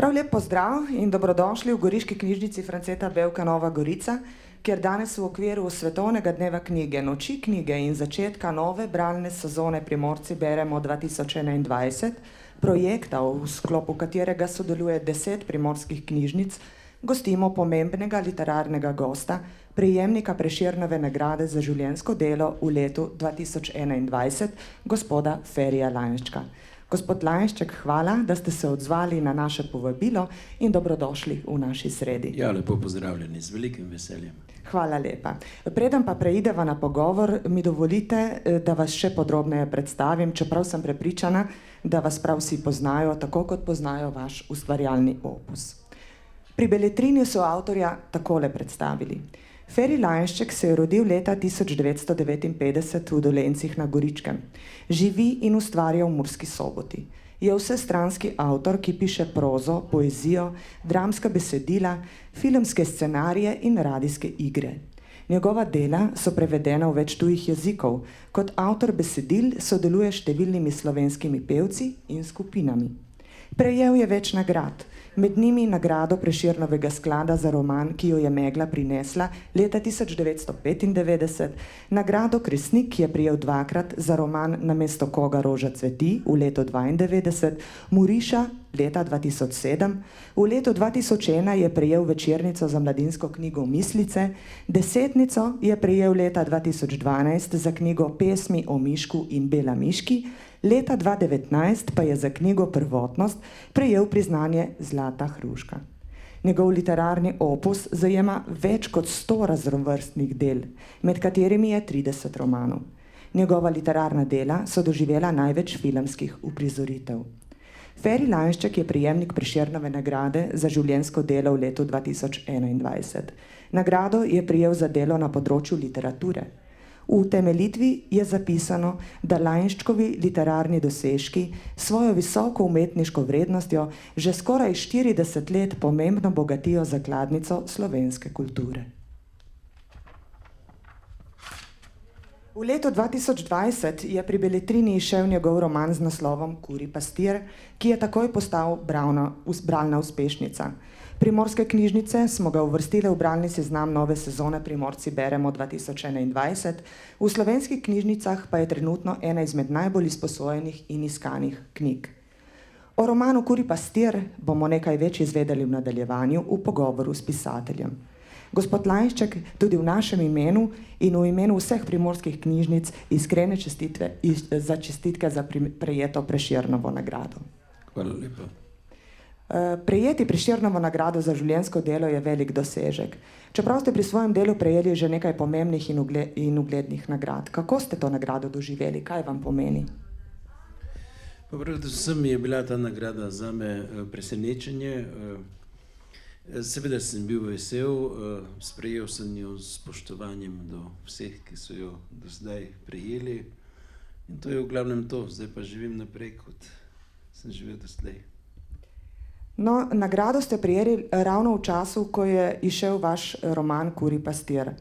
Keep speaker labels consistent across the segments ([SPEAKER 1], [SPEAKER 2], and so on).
[SPEAKER 1] Prav lep pozdrav in dobrodošli v Goriški knjižnici Franceta Bevka Nova Gorica, kjer danes v okviru Svetovnega dneva knjige, Noči knjige in začetka nove bralne sezone Primorci beremo 2021, projekta, v sklopu katerega sodeluje 10 primorskih knjižnic, gostimo pomembnega literarnega gosta, prejemnika Prešernove nagrade za življenjsko delo v letu 2021, gospoda Ferija Lainščka. Gospod Lainšček, hvala, da ste se odzvali na naše povabilo in dobrodošli v naši sredi.
[SPEAKER 2] Ja, lepo pozdravljeni, z velikim veseljem.
[SPEAKER 1] Hvala lepa. Preden pa preideva na pogovor, mi dovolite, da vas še podrobneje predstavim, čeprav sem prepričana, da vas prav vsi poznajo, tako kot poznajo vaš ustvarjalni opus. Pri beletrini so avtorja takole predstavili. Feri Lainšček se je rodil leta 1959 v Dolencih na Goričkem. Živi in ustvarja v Murski Soboti. Je vsestranski avtor, ki piše prozo, poezijo, dramska besedila, filmske scenarije in radijske igre. Njegova dela so prevedena v več tujih jezikov. Kot avtor besedil sodeluje s številnimi slovenskimi pevci in skupinami. Prejel je več nagrad. Med njimi nagrado Prešernovega sklada za roman, ki jo je Megla prinesla leta 1995, nagrado Kresnik, ki je prejel dvakrat za roman Namesto koga roža cveti v letu 1992, Muriša leta 2007, v letu 2001 je prejel Večernico za mladinsko knjigo Mislice, Desetnico je prejel leta 2012 za knjigo Pesmi o Mišku in Bela miški, leta 2019 pa je za knjigo Prvotnost prejel priznanje Zlata hruška. Njegov literarni opus zajema več kot 100 raznovrstnih del, med katerimi je 30 romanov. Njegova literarna dela so doživela največ filmskih uprizoritev. Feri Lainšček je prejemnik Prešernove nagrade za življenjsko delo v letu 2021. Nagrado je prejel za delo na področju literature. V utemeljitvi je zapisano, da Lainščkovi literarni dosežki svojo visoko umetniško vrednostjo že skoraj 40 let pomembno bogatijo zakladnico slovenske kulture. V letu 2020 je pri beletrini izšel njegov roman z naslovom Kurji pastir, ki je takoj postal bralna uspešnica. Primorske knjižnice smo ga uvrstile v bralni seznam nove sezone Primorci beremo 2021, v slovenskih knjižnicah pa je trenutno ena izmed najbolj izposojenih in iskanih knjig. O romanu Kurji pastir bomo nekaj več izvedeli v nadaljevanju v pogovoru s pisateljem. Gospod Lainšček, tudi v našem imenu in v imenu vseh primorskih knjižnic iskrene čestitke za prejeto Prešernovo nagrado.
[SPEAKER 2] Hvala lepa.
[SPEAKER 1] Prejeti Prešernovo nagrado za življenjsko delo je velik dosežek. Čeprav ste pri svojem delu prejeli že nekaj pomembnih in uglednih nagrad. Kako ste to nagrado doživeli? Kaj vam pomeni?
[SPEAKER 2] Predvsem je bila ta nagrada zame presenečenje. Seveda sem bil vesel, sprejel sem jo s spoštovanjem do vseh, ki so jo do zdaj prejeli. In to je v glavnem to. Zdaj pa živim naprej, kot sem živel doslej.
[SPEAKER 1] No, nagrado ste prejeli ravno v času, ko je izšel vaš roman Kurji pastir.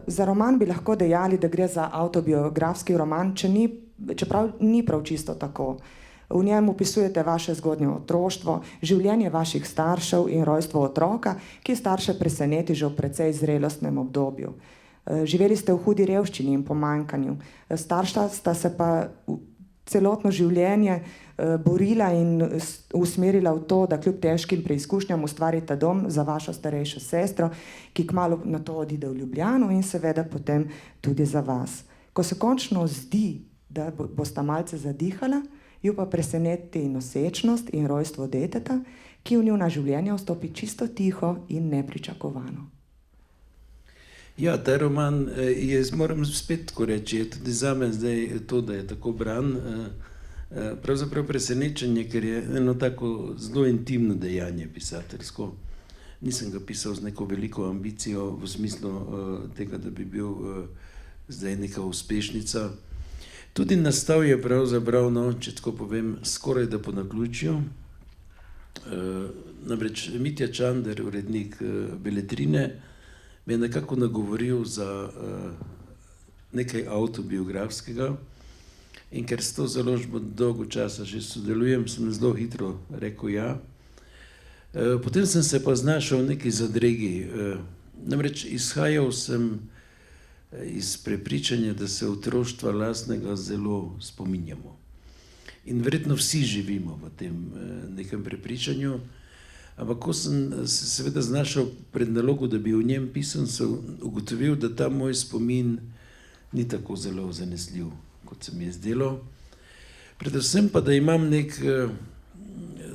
[SPEAKER 1] Za roman bi lahko dejali, da gre za avtobiografski roman, čeprav ni prav čisto tako. V njem opisujete vaše zgodnje otroštvo, življenje vaših staršev in rojstvo otroka, ki starše preseneti že v precej zrelostnem obdobju. Živeli ste v hudi revščini in pomanjkanju. Starša sta se pa celotno življenje borila in usmerila v to, da kljub težkim preizkušnjam ustvarita dom za vašo starejšo sestro, ki kmalu na to odide v Ljubljano in seveda potem tudi za vas. Ko se končno zdi, da bosta malce zadihala, ju pa preseneti nosečnost in rojstvo deteta, ki v njuna življenja vstopi čisto tiho in nepričakovano.
[SPEAKER 2] Ja, ta roman je, moram spet tako reči, je tudi zame zdaj to, da je tako bran, pravzaprav presenečenje, ker je eno tako zelo intimno dejanje pisateljsko. Nisem ga pisal z neko veliko ambicijo v smislu tega, da bi bil zdaj neka uspešnica. Tudi nastal je pravzaprav, no, če tako povem, skoraj da po naključju. Namreč Mitja Čander, urednik Beletrine, me je nekako nagovoril za nekaj avtobiografskega in ker s to založbo dolgo časa že sodelujem, sem zelo hitro rekel ja. Potem sem se pa znašel v neki zadregi. Namreč izhajal sem iz prepričanja, da se otroštva lastnega zelo spominjamo. In verjetno vsi živimo v tem nekem prepričanju, ampak ko sem se seveda znašel pred nalogo, da bi o njem pisal, sem ugotovil, da ta moj spomin ni tako zelo zanesljiv, kot se mi je zdelo. Predvsem pa, da imam nek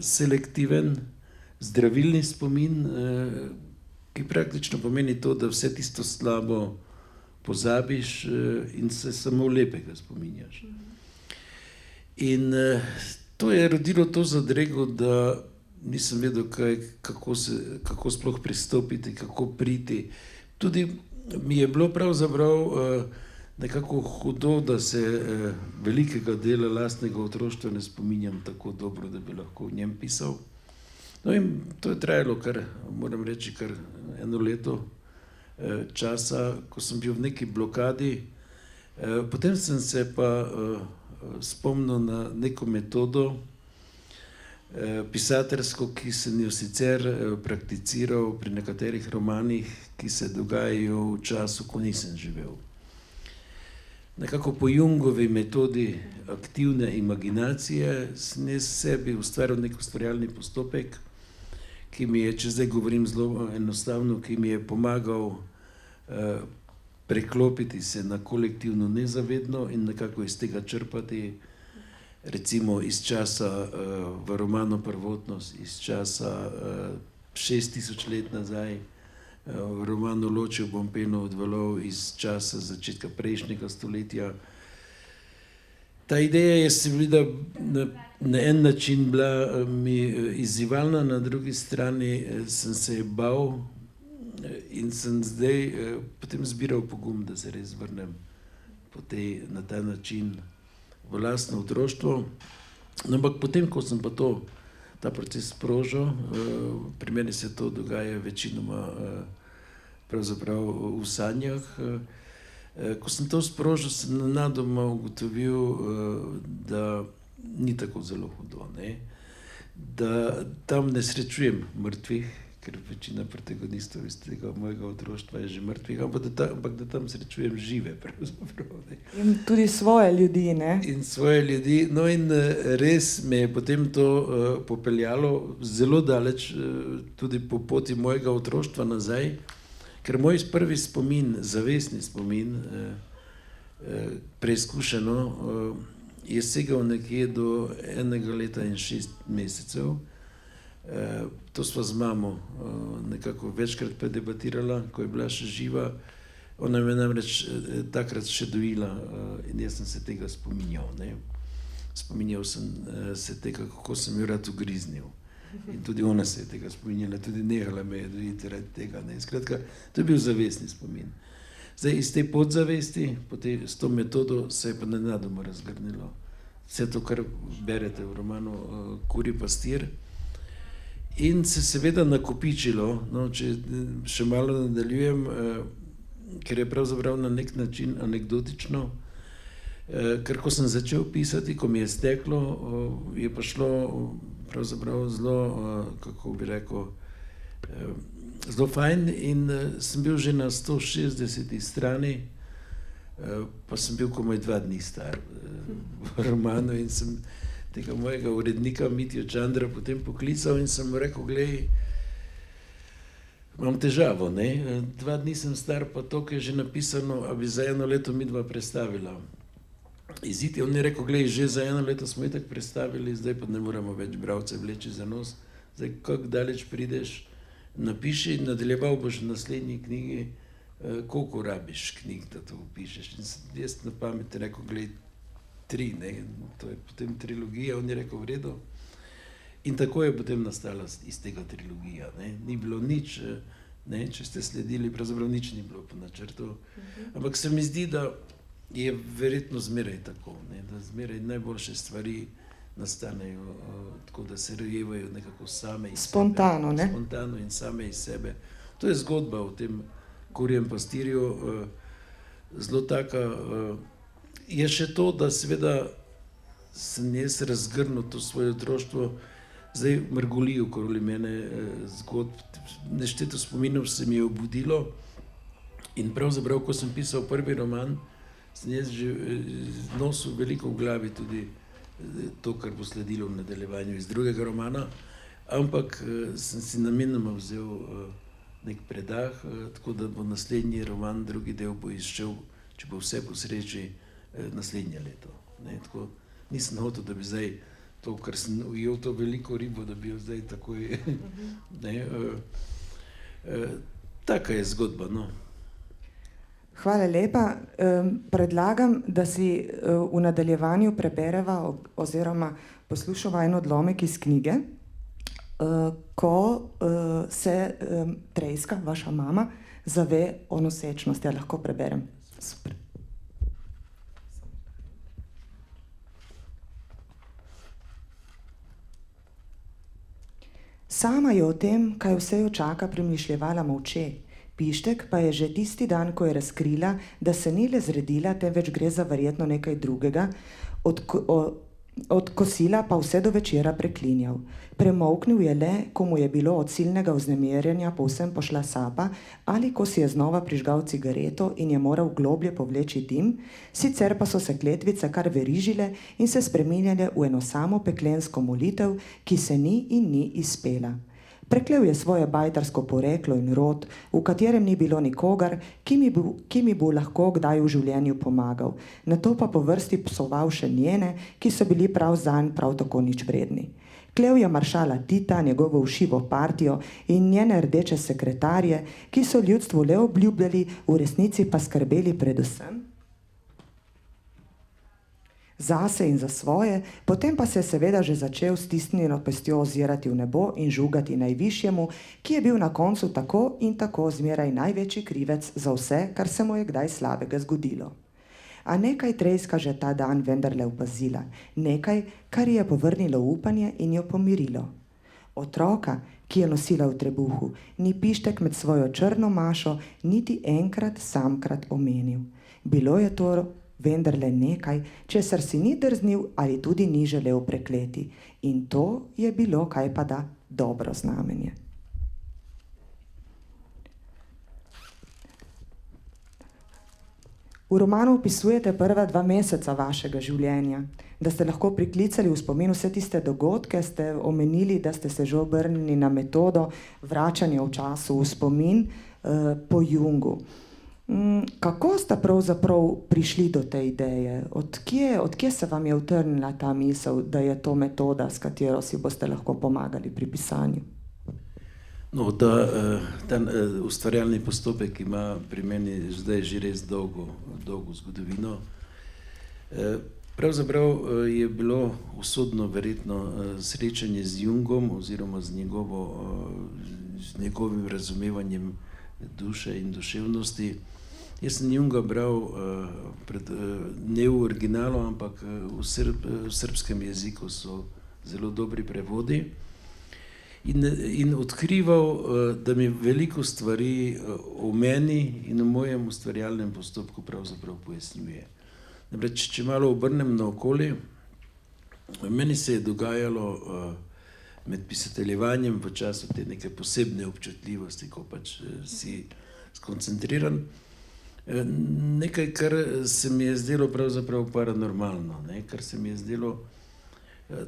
[SPEAKER 2] selektiven, zdravilni spomin, ki praktično pomeni to, da vse tisto slabo pozabiš in se samo lepega spominjaš. In to je rodilo to zadrego, da nisem vedel, kako sploh pristopiti, kako priti. Tudi mi je bilo pravzaprav nekako hudo, da se velikega dela lastnega otroštva ne spominjam tako dobro, da bi lahko v njem pisal. No in to je trajalo moram reči, kar 1 leto časa, ko sem bil v neki blokadi. Potem sem se pa spomnil na neko metodo pisateljsko, ki sem jo sicer prakticiral pri nekaterih romanih, ki se dogajajo v času, ko nisem živel. Nekako po Jungovi metodi aktivne imaginacije sem jaz sebi ustvaril nek ustvarjalni postopek, ki mi je, če zdaj govorim zelo enostavno, ki mi je pomagal preklopiti se na kolektivno nezavedno in nekako iz tega črpati, recimo iz časa v romanu Prvotnost, iz časa 6000 let nazaj, v romanu Ločil bom peno od valov iz časa začetka prejšnjega stoletja. Ta ideja je seveda na en način bila mi izzivalna, na drugi strani sem se je bal in sem zdaj potem zbiral pogum, da se res vrnem na ta način v lastno otroštvo. No, ampak potem, ko sem pa ta proces sprožil, pri meni se to dogaja večinoma pravzaprav v sanjah. Ko sem to sprožil, sem nenadoma ugotovil, da ni tako zelo hudo, ne? Da tam ne srečujem mrtvih, ker večina protagonistov iz tega mojega otroštva je že mrtvih, ampak da tam srečujem žive pravzaprav, ne?
[SPEAKER 1] In tudi svoje ljudi, ne?
[SPEAKER 2] In svoje ljudi. No in res me je potem to popeljalo zelo daleč, tudi po poti mojega otroštva nazaj, ker moj prvi spomin, zavestni spomin, preizkušeno, je segal nekje do 1 leta in 6 mesecev. To sva z mamo nekako večkrat predebatirala, ko je bila še živa. Ona me namreč takrat še dojila in jaz sem se tega spominjal, ne. Spominjal sem se tega, kako sem jo rad ugriznil. In tudi ona se je tega spominjala, tudi nehala me je dojiti radi tega, ne. Skratka, to je bil zavestni spomin. Zdaj, iz te podzavesti, s to metodo se je pa nenadoma razgrnilo. Vse to, kar berete v romanu Kurji pastir. In se seveda nakopičilo, no, če še malo nadaljujem, ker je pravzaprav na nek način anekdotično, ker ko sem začel pisati, ko mi je steklo, je pa šlo pravzaprav zelo, kako bi rekel, zelo fajn in sem bil že na 160. strani, pa sem bil komaj 2 dni star v romanu in sem tega mojega urednika Mitjo Čandra potem poklical in sem mu rekel, glej, imam težavo, ne, 2 dni sem star, pa to, ki je že napisano, a bi za 1 leto midva prestavila. Izid je on je rekel, glej, že za 1 leto smo itak prestavili, zdaj pa ne moramo več bralce vleči za nos, zdaj kako daleč prideš, napiši in nadaljeval boš v naslednji knjigi, koliko rabiš knjig, da to upišeš. In jaz na pamet rekel, glej, 3, ne, to je potem trilogija, on je rekel, v redu. In tako je potem nastala iz tega trilogija, ne, ni bilo nič, ne, če ste sledili, pravzaprav nič ni bilo po načrtu, ampak se mi zdi, da je verjetno zmeraj tako, ne, da zmeraj najboljše stvari nastanejo tako, da se rojevajo nekako same iz
[SPEAKER 1] spontano,
[SPEAKER 2] sebe.
[SPEAKER 1] Ne?
[SPEAKER 2] Spontano in same iz sebe. To je zgodba o tem Kurjem pastirju, zelo taka. Je še to, da seveda sem jaz razgrnil to svoje otroštvo zdaj mrgoli okoli mene zgodb, nešteto spominov se mi je obudilo in pravzaprav, ko sem pisal prvi roman, sem jaz že nosil veliko v glavi tudi to, kar bo sledilo v nadaljevanju iz drugega romana, ampak sem si namenoma vzel nek predah, tako da bo naslednji roman, drugi del bo izšel, če bo vse po sreči, naslednje leto. Ne, tako, nisem hotel, da bi zdaj to, kar sem ujel, to veliko ribo, da bi jo zdaj takoj... Ne, taka je zgodba, no.
[SPEAKER 1] Hvala lepa. Predlagam, da si v nadaljevanju prebereva oziroma poslušava en odlomek iz knjige, ko se Trejska, vaša mama, zave o nosečnosti. Ja, lahko preberem. Super. Sama je o tem, kaj vse jo čaka, premišljevala molče. Pištek pa je že tisti dan, ko je razkrila, da se ni le zredila, temveč gre za verjetno nekaj drugega, od kosila pa vse do večera preklinjal. Premolknil je le, ko mu je bilo od silnega vznemirjenja povsem pošla sapa, ali ko si je znova prižgal cigareto in je moral globlje povleči dim, sicer pa so se kletvice kar verižile in se spreminjale v eno samo peklensko molitev, ki se ni in ni izpela. Preklel je svoje bajtarsko poreklo in rod, v katerem ni bilo nikogar, ki mi bo lahko kdaj v življenju pomagal, nato pa po vrsti psoval še njene, ki so bili prav zanj prav tako nič vredni. Klel je maršala Tita, njegovo ušivo partijo in njene rdeče sekretarje, ki so ljudstvu le obljubljali, v resnici pa skrbeli predvsem zase in za svoje, potem pa se je seveda že začel s stisnjeno pestjo ozirati v nebo in žugati najvišjemu, ki je bil na koncu tako in tako zmeraj največji krivec za vse, kar se mu je kdaj slabega zgodilo. A nekaj Trejska že ta dan vendarle opazila, nekaj, kar ji je povrnilo upanje in jo pomirilo. Otroka, ki je nosila v trebuhu, ni Pištek med svojo črno mašo niti enkrat samkrat omenil. Bilo je to vendarle nekaj, česar si ni drznil ali tudi ni želel prekleti. In to je bilo kajpada dobro znamenje. V romanu opisujete prva 2 meseca vašega življenja. Da ste lahko priklicali v spomin vse tiste dogodke, ste omenili, da ste se že obrnili na metodo vračanja v času v spomin po Jungu. Kako ste pravzaprav prišli do te ideje? Odkje se vam je utrnila ta misel, da je to metoda, s katero si boste lahko pomagali pri pisanju?
[SPEAKER 2] No, ta ustvarjalni postopek ima pri meni zdaj že res dolgo zgodovino. Pravzaprav je bilo usodno verjetno srečanje z Jungom oziroma z njegovim razumevanjem duše in duševnosti. Jaz sem Junga bral ne v originalu, ampak v srbskem jeziku so zelo dobri prevodi in odkrival, da mi veliko stvari o meni in o mojem ustvarjalnem postopku pravzaprav pojasnjuje. Namreč, če malo obrnem naokoli, meni se je dogajalo med pisateljevanjem v času te neke posebne občutljivosti, ko pač si skoncentriran, nekaj, kar se mi je zdelo pravzaprav paranormalno, kar se mi je zdelo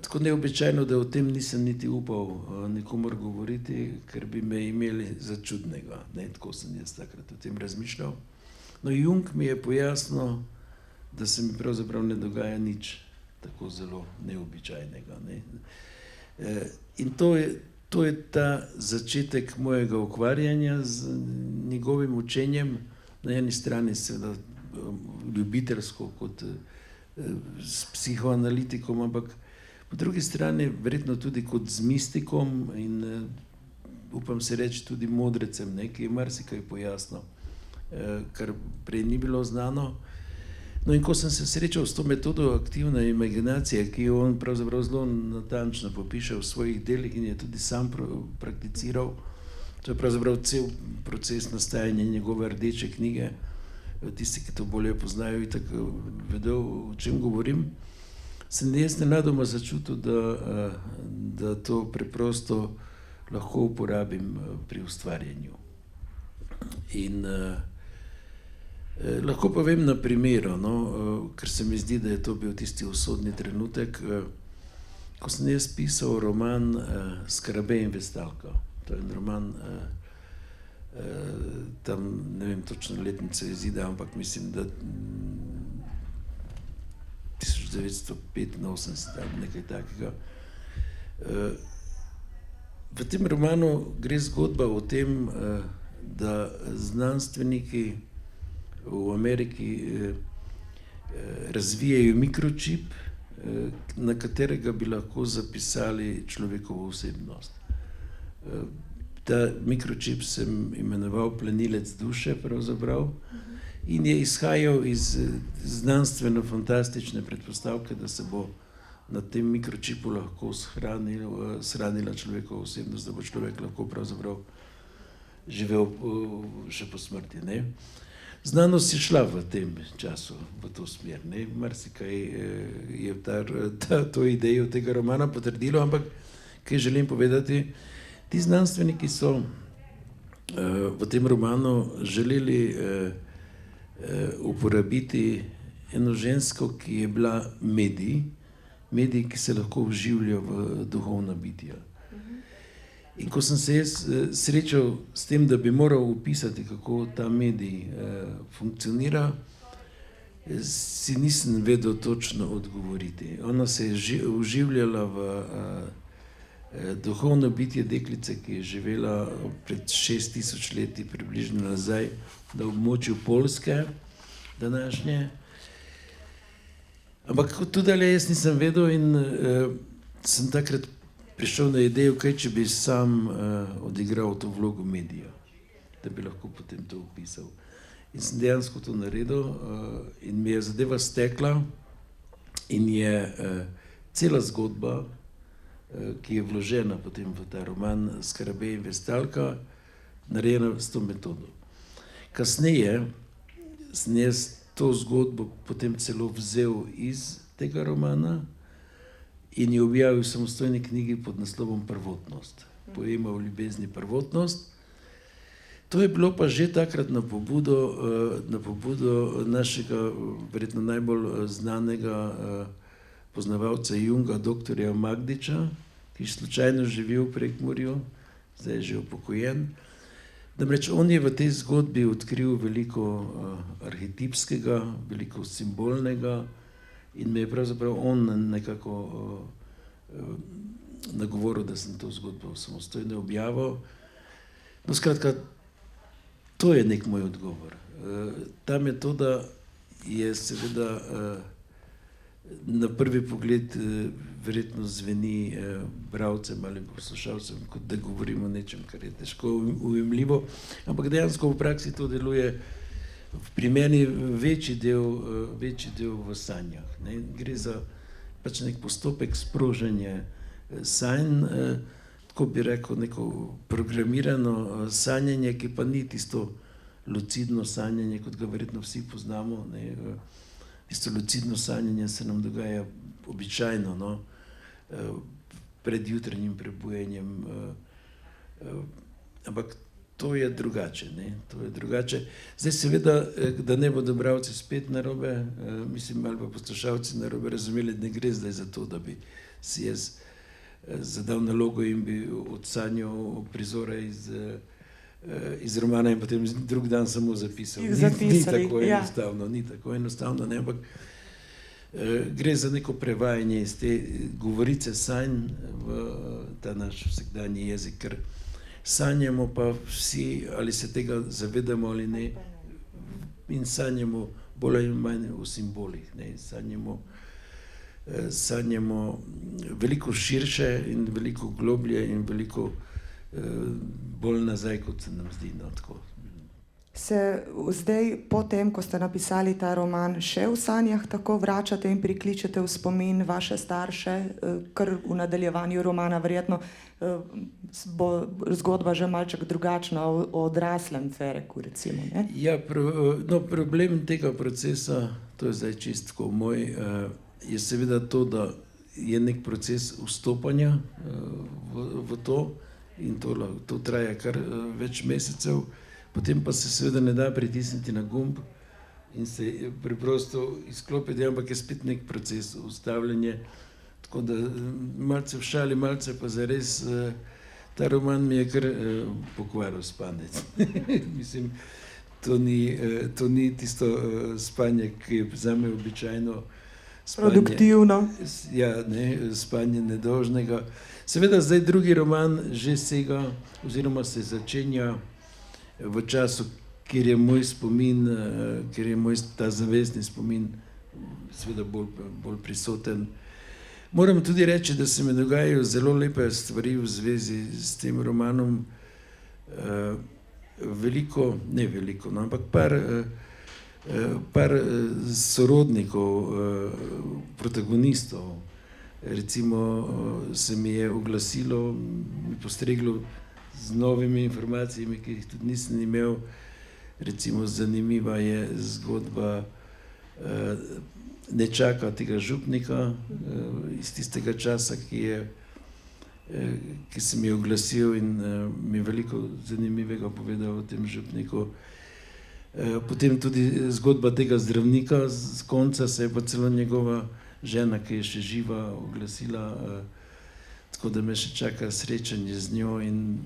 [SPEAKER 2] tako neobičajno, da o tem nisem niti upal nikomor govoriti, ker bi me imeli za čudnega. Tako sem jaz takrat o tem razmišljal. No, Jung mi je pojasnil, da se mi pravzaprav ne dogaja nič tako zelo neobičajnega. In to je ta začetek mojega ukvarjanja z njegovim učenjem, na eni strani seveda ljubiteljsko kot s psihoanalitikom, ampak po drugi strani verjetno tudi kot z mistikom in upam se reči tudi modrecem, ki je marsikaj pojasnil, kar prej ni bilo znano. No, in ko sem se srečal s to metodo aktivne imaginacije, ki jo on pravzaprav zelo natančno popiše v svojih delih in je tudi sam prakticiral, to je pravzaprav cel proces nastajanja njegove rdeče knjige. Tisti, ki to bolje poznajo, itak vedo, o čem govorim. sem jaz nenadoma začutil, da to preprosto lahko uporabim pri ustvarjanju. In lahko povem na primeru, no, ker se mi zdi, da je to bil tisti usodni trenutek, ko sem jaz pisal roman Skarabej in Vestalka. To je en roman, tam ne vem točno letnico izida, ampak mislim, da 1985 ali nekaj takega. V tem romanu gre zgodba o tem, da znanstveniki v Ameriki razvijajo mikročip, na katerega bi lahko zapisali človekovo osebnost. Ta mikročip sem imenoval plenilec duše pravzaprav in je izhajal iz znanstveno-fantastične predpostavke, da se bo na tem mikročipu lahko shranila človekova osebnost, da bo človek lahko pravzaprav živel še po smrti. Ne? Znanost je šla v tem času v to smer. Ne? Marsikaj je to idejo tega romana potrdilo, ampak kaj želim povedati, ti znanstveniki so v tem romanu želeli uporabiti eno žensko, ki je bila medij, ki se lahko vživlja v duhovna bitja. In ko sem se jaz srečal s tem, da bi moral opisati, kako ta medij funkcionira, si nisem vedel točno odgovoriti. Ona se je vživljala v duhovno bitje deklice, ki je živela pred 6000 leti približno nazaj na območju Poljske današnje. Ampak tudi jaz nisem vedel in sem takrat prišel na idejo, kaj če bi sam odigral to vlogo medija, da bi lahko potem to opisal. In sem dejansko to naredil in mi je zadeva stekla in je cela zgodba, ki je vložena potem v ta roman Skarabej in Vestalka, narejena s to metodo. Kasneje sem jaz to zgodbo potem celo vzel iz tega romana in je objavil v samostojni knjigi pod naslovom Prvotnost. Poema o ljubezni Prvotnost. To je bilo pa že takrat na pobudo našega verjetno najbolj znanega poznavalca Junga, doktorja Magdiča, ki slučajno živi v Prekmurju, zdaj je že upokojen. Namreč on je v tej zgodbi odkril veliko arhetipskega, veliko simbolnega in me je pravzaprav on nekako nagovoril, da sem to zgodbo samostojno objavil. No, skratka, to je nek moj odgovor. Ta metoda je seveda na prvi pogled verjetno zveni bralcem ali poslušalcem, kot da govorimo o nečem, kar je težko ujemljivo, ampak dejansko v praksi to deluje pri meni večji del v sanjah. Ne? Gre za pač nek postopek sprožanja sanj, tako bi rekel, neko programirano sanjanje, ki pa ni tisto lucidno sanjanje, kot ga verjetno vsi poznamo. Ne? Tisto lucidno sanjanje se nam dogaja običajno, no? Pred jutranjim prebujenjem, ampak to je drugače. Ne? To je drugače. Zdaj seveda, da ne bodo bralci spet narobe, mislim, ali pa poslušalci narobe razumeli, ne gre zdaj za to, da bi si jaz zadal nalogo in bi odsanjal prizore iz romana in potem drug dan samo zapisal. Ni tako enostavno, ni tako enostavno, ne, ampak gre za neko prevajanje iz te govorice sanj v ta naš vsakdanji jezik, ker sanjamo pa vsi, ali se tega zavedamo ali ne, in sanjamo bolj ali manj v simbolih, ne, sanjamo veliko širše in veliko globlje in veliko bolj nazaj, kot se nam zdi. No, tako.
[SPEAKER 1] Se zdaj, potem, ko ste napisali ta roman, še v sanjah tako vračate in prikličete v spomin vaše starše, kar v nadaljevanju romana verjetno bo zgodba že malček drugačna o odraslem Fereku, recimo, ne?
[SPEAKER 2] Ja, no, problem tega procesa, to je zdaj čistko moj, je seveda to, da je nek proces vstopanja v to in to traja kar več mesecev, potem pa se seveda ne da pritisniti na gumb in se preprosto izklopiti, ampak je spet nek proces ustavljanja. Tako da malce v šali, malce pa zares ta roman mi je kar pokvaril spanec. Mislim, to ni tisto spanje, ki je zame običajno spanje.
[SPEAKER 1] Produktivno.
[SPEAKER 2] Ja, ne, spanje nedolžnega. Seveda zdaj drugi roman že sega oziroma se začenja v času, kjer je moj spomin, kjer je moj ta zavestni spomin seveda bolj prisoten. Moram tudi reči, da se mi dogajajo zelo lepe stvari v zvezi s tem romanom. Ne veliko, no, ampak par sorodnikov, protagonistov, recimo se mi je oglasilo, mi postreglo z novimi informacijami, ki jih tudi nisem imel. Recimo zanimiva je zgodba nečaka tega župnika iz tistega časa, ki se mi je oglasil in mi veliko zanimivega povedal o tem župniku. Potem tudi zgodba tega zdravnika, z konca se je pa celo njegova žena, ki je še živa, oglasila, tako da me še čaka srečanje z njo in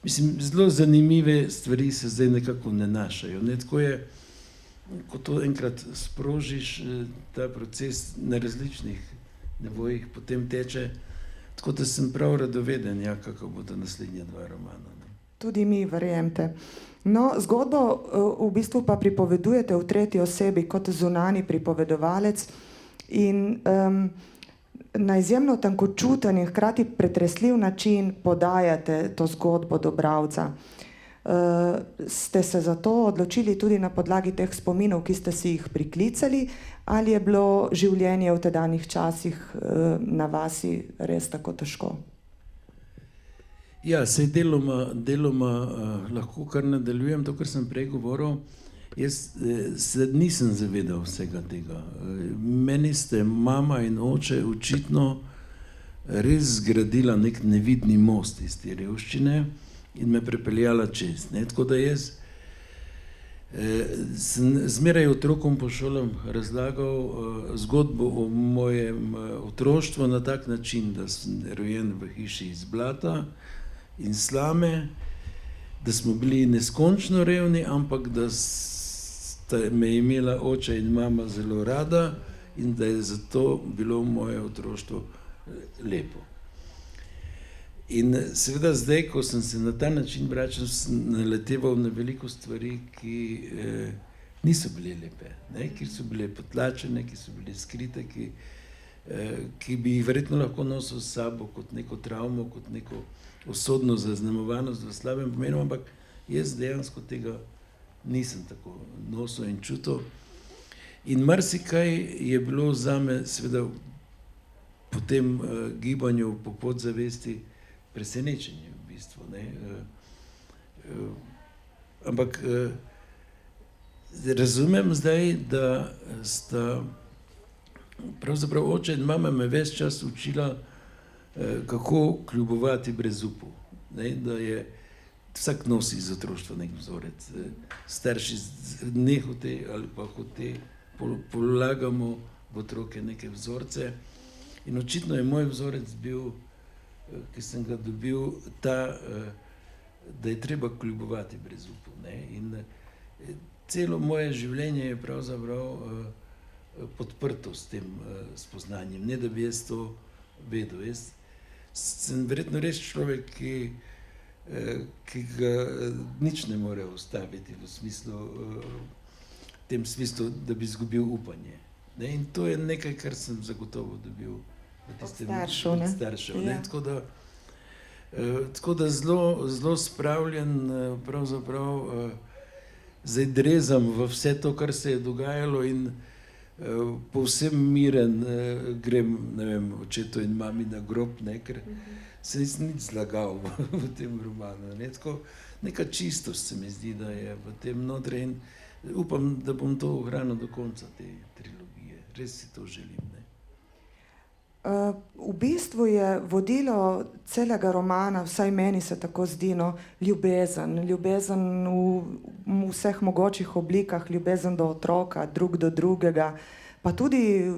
[SPEAKER 2] mislim, zelo zanimive stvari se zdaj nekako ne našajo. Ne, tako je, ko to enkrat sprožiš, ta proces na različnih nivojih potem teče, tako da sem prav radoveden, ja, kako bodo naslednja dva romana. Ne.
[SPEAKER 1] Tudi mi, verjemte. No, zgodbo v bistvu pa pripovedujete v tretji osebi kot zunani pripovedovalec in na izjemno tankočuten in hkrati pretresljiv način podajate to zgodbo do bralca. Ste se zato odločili tudi na podlagi teh spominov, ki ste si jih priklicali, ali je bilo življenje v tedanjih časih na vasi res tako težko?
[SPEAKER 2] Ja, sej deloma lahko kar nadaljujem to, kar sem prej govoril. Jaz se nisem zavedal vsega tega. Meni ste mama in oče očitno res zgradila nek nevidni most iz te revščine in me prepeljala čez. Ne? Tako da jaz sem zmeraj otrokom po šolam razlagal zgodbo o mojem otroštvu na tak način, da sem rojen v hiši iz blata in slame, da smo bili neskončno revni, ampak da me je imela oče in mama zelo rada in da je zato bilo moje otroštvo lepo. In seveda zdaj, ko sem se na ta način vračal, sem naleteval na veliko stvari, ki niso bile lepe, ne? Ki so bile potlačene, ki so bile skrite, ki bi jih verjetno lahko nosil s sabo kot neko travmo, kot neko usodno zaznamovanost v slabem pomenu, ampak jaz dejansko tega nisem tako nosil in čutil. In marsikaj je bilo zame seveda po tem gibanju po podzavesti presenečenje v bistvu. Ne? Ampak razumem zdaj, da sta pravzaprav oče in mama me ves čas učila, kako kljubovati brez upov. Ne? Da je vsak nosi iz otroštva nek vzorec. Starši nehote ali pa hote polagamo v otroke neke vzorce. In očitno je moj vzorec bil, ki sem ga dobil, ta, da je treba kljubovati brez upov. Ne? In celo moje življenje je pravzaprav podprto s tem spoznanjem. Ne da bi jaz to vedel. Jaz sem verjetno res človek, ki ga nič ne more ustaviti v tem smislu, da bi izgubil upanje. Ne? In to je nekaj, kar sem zagotovo dobil od staršev. Ne? Tako da zelo spravljen pravzaprav zdaj drezam v vse to, kar se je dogajalo in povsem miren grem, ne vem, očetu in mami na grob, ne, ker se nisem nič zlagal v tem romanu. Ne. Tako neka čistost se mi zdi, da je v tem notri in upam, da bom to ohranil do konca te trilogije. res si to želim. Ne?
[SPEAKER 1] V bistvu je vodilo celega romana, vsaj meni se tako zdi, no, ljubezen. Ljubezen v vseh mogočih oblikah, ljubezen do otroka, drug do drugega, pa tudi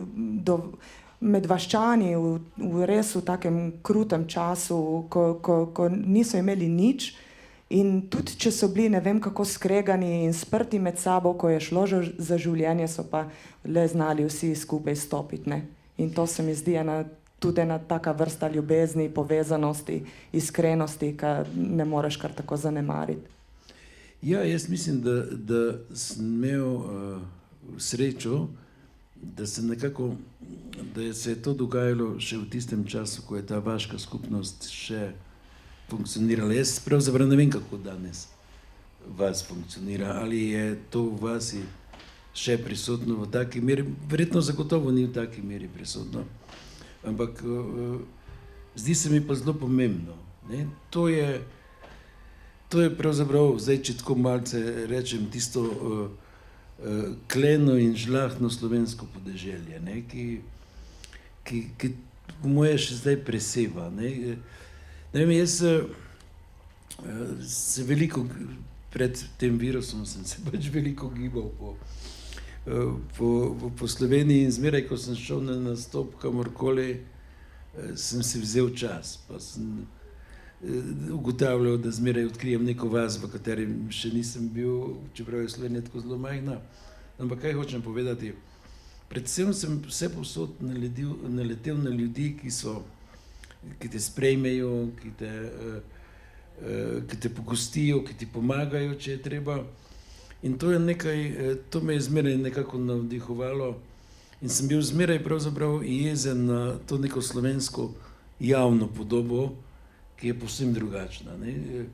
[SPEAKER 1] med vaščani v res v takem krutem času, ko niso imeli nič. In tudi, če so bili ne vem kako skregani in sprti med sabo, ko je šlo za življenje, so pa le znali vsi skupaj stopiti, ne. In to se mi zdi tudi ena taka vrsta ljubezni, povezanosti, iskrenosti, ki ne moreš kar tako zanemariti.
[SPEAKER 2] Ja, jaz mislim, da sem imel srečo, da se je to dogajalo še v tistem času, ko je ta vaška skupnost še funkcionirala. Jaz pravzaprav ne vem, kako danes vas funkcionira, ali je to v vasi še prisotno v taki meri, verjetno zagotovo ni v taki meri prisotno, ampak zdi se mi pa zelo pomembno. Ne? To je pravzaprav, zdaj če tako malce rečem, tisto kleno in žlahno slovensko podeželje, ne? Ki po moje še zdaj preseva. Ne vem, jaz se veliko, pred tem virusom sem se pač veliko gibal po Sloveniji in zmeraj, ko sem šel na nastop kamorkoli, sem si vzel čas, pa sem ugotavljal, da zmeraj odkrijem neko vas, v kateri še nisem bil, čeprav je Slovenija tako zelo majhna. Ampak kaj hočem povedati? Predvsem sem vse povsod naletel na ljudi, ki te sprejmejo, ki te pogostijo, ki ti pomagajo, če je treba. In to je nekaj, to me je zmeraj nekako navdihovalo in sem bil zmeraj pravzaprav jezen na to neko slovensko javno podobo, ki je povsem drugačna. Ne?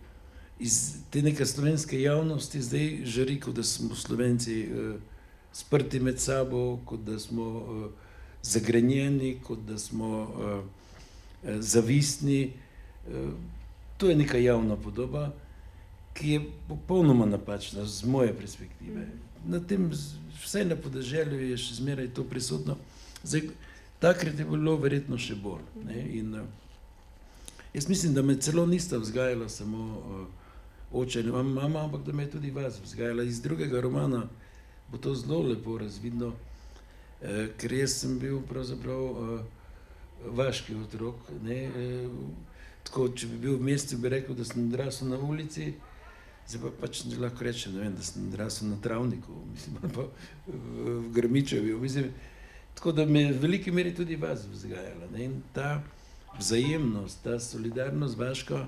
[SPEAKER 2] Iz te neke slovenske javnosti zdaj žari, kot da smo Slovenci sprti med sabo, kot da smo zagrenjeni, kot da smo zavistni. To je neka javna podoba, ki je popolnoma napačna z moje perspektive. Na tem, vsaj na podeželju je še zmeraj to prisotno. Zdaj, takrat je bilo verjetno še bolj. Ne? In jaz mislim, da me celo nista vzgajala samo oče in mama, ampak da me je tudi vas vzgajala. Iz drugega romana bo to zelo lepo razvidno, ker jaz sem bil pravzaprav vaški otrok. Ne? Tako, če bi bil v mestu, bi rekel, da sem odrasel na ulici, zdaj pa pač lahko rečem, ne vem, da sem odrasel na travniku, mislim, ali pa v Grmičevju, mislim. Tako da me v veliki meri tudi vas vzgajala. Ne? In ta vzajemnost, ta solidarnost vaška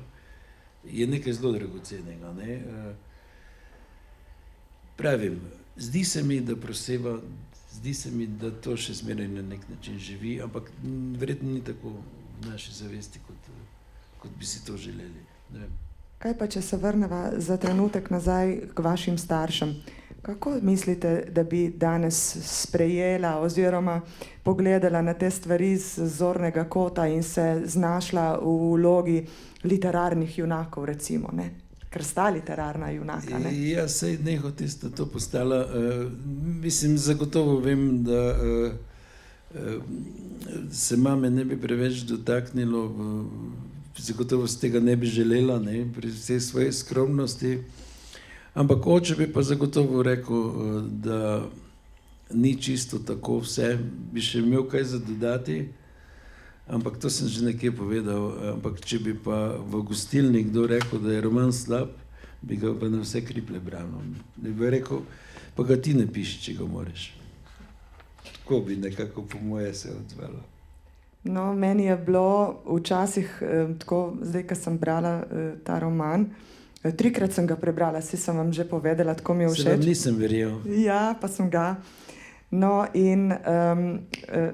[SPEAKER 2] je nekaj zelo dragocenega. Ne? Pravim, zdi se mi, da proseva, zdi se mi, da to še zmeraj na nek način živi, ampak verjetno ni tako v naši zavesti, kot bi si to želeli. Ne vem.
[SPEAKER 1] Kaj pa, če se vrneva za trenutek nazaj k vašim staršem? Kako mislite, da bi danes sprejela oziroma pogledala na te stvari z zornega kota in se znašla v vlogi literarnih junakov, recimo, ne? Ker sta literarna junaka, ne?
[SPEAKER 2] Ja, sej nehote sta to postala. Mislim, zagotovo vem, da se mame ne bi preveč dotaknilo, zagotovo z tega ne bi želela, ne, pri vsej svoji skromnosti, ampak oče bi pa zagotovo rekel, da ni čisto tako vse, bi še imel kaj za dodati, ampak to sem že nekje povedal, ampak če bi pa v gostilni kdo rekel, da je roman slab, bi ga pa na vse kriple branil. Bi rekel, pa ga ti ne piši, če ga moreš. Tako bi nekako po moje se odzvalo.
[SPEAKER 1] No, meni je bilo včasih tako, zdaj, ko sem brala ta roman, 3-krat sem ga prebrala, saj sem vam že povedala, tako mi je všeč.
[SPEAKER 2] Se vam nisem verjel.
[SPEAKER 1] Ja, pa sem ga. No, in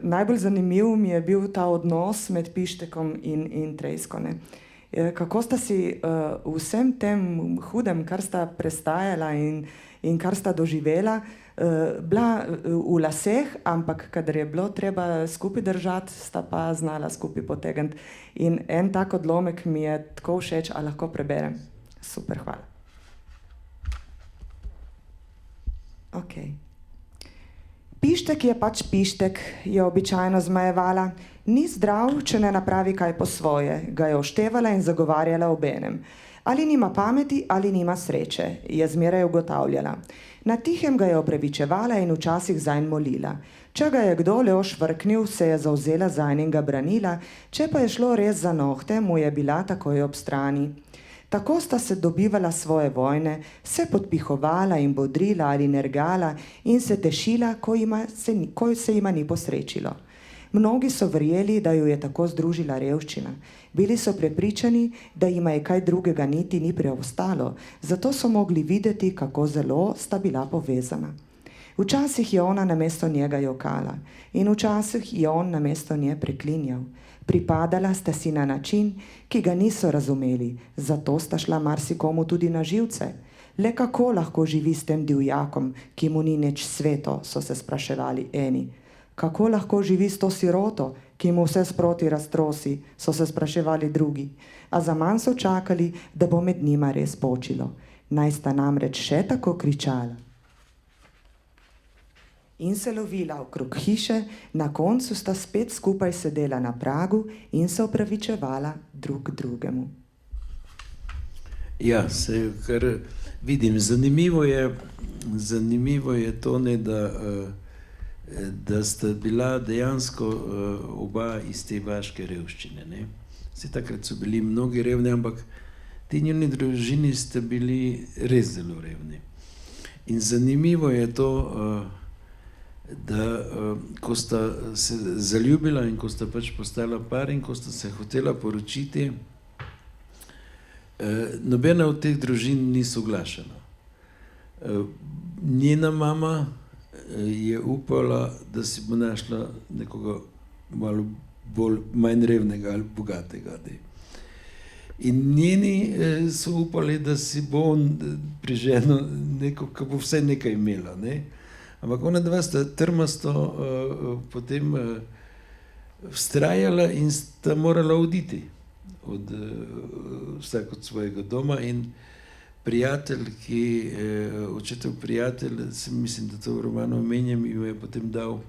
[SPEAKER 1] najbolj zanimiv mi je bil ta odnos med Pištekom in Trejsko, ne. Kako sta si vsem tem hudem, kar sta prestajala in kar sta doživela, bila v laseh, ampak kadar je bilo treba skupaj držati, sta pa znala skupaj potegniti. In en tak odlomek mi je tako všeč, a lahko preberem. Super, hvala. Ok. Pištek je pač pištek, je običajno zmajevala. Ni zdrav, če ne napravi kaj po svoje, ga je oštevala in zagovarjala obenem. Ali nima pameti, ali nima sreče, je zmeraj ugotavljala. Na tihem ga je opravičevala in včasih zanj molila. Če ga je kdo le ošvrknil, se je zavzela zanj in ga branila, če pa je šlo res za nohte, mu je bila takoj ob strani. Tako sta se dobivala svoje vojne, se podpihovala in bodrila ali nergala in se tešila, ko se jima ni posrečilo. Mnogi so verjeli, da jo je tako združila revščina. Bili so prepričani, da jima je kaj drugega niti ni preostalo, zato so mogli videti, kako zelo sta bila povezana. Včasih je ona namesto njega jokala in včasih je on namesto nje preklinjal. Pripadala sta si na način, ki ga niso razumeli, zato sta šla marsikomu tudi na živce. Le kako lahko živi s tem divjakom, ki mu ni nič sveto, so se spraševali eni. Kako lahko živi s to siroto, ki mu vse sproti raztrosi, so se spraševali drugi. A zaman so čakali, da bo med njima res počilo. Naj sta namreč še tako kričala. In se lovila okrog hiše, na koncu sta spet skupaj sedela na pragu in se opravičevala drug drugemu.
[SPEAKER 2] Ja, se kar vidim. Zanimivo je to, ne, da sta bila dejansko oba iz te vaške revščine. Ne. Vse takrat so bili mnogi revni, ampak ti njuni družini sta bili res zelo revni. In zanimivo je to, da ko sta se zaljubila in ko sta pač postala par in ko sta se hotela poročiti, nobena od teh družin ni soglašala. Njena mama je upala, da si bo našla nekoga malo manj revnega ali bogatega. In njeni so upali, da si bo on priženil neko, ki bo vse nekaj imela. Ne? Ampak ona dva sta trmasto potem vztrajala in sta morala oditi vsak od svojega doma in prijatelj, očetov prijatelj, mislim, da to v romanu omenjam, jo je potem dal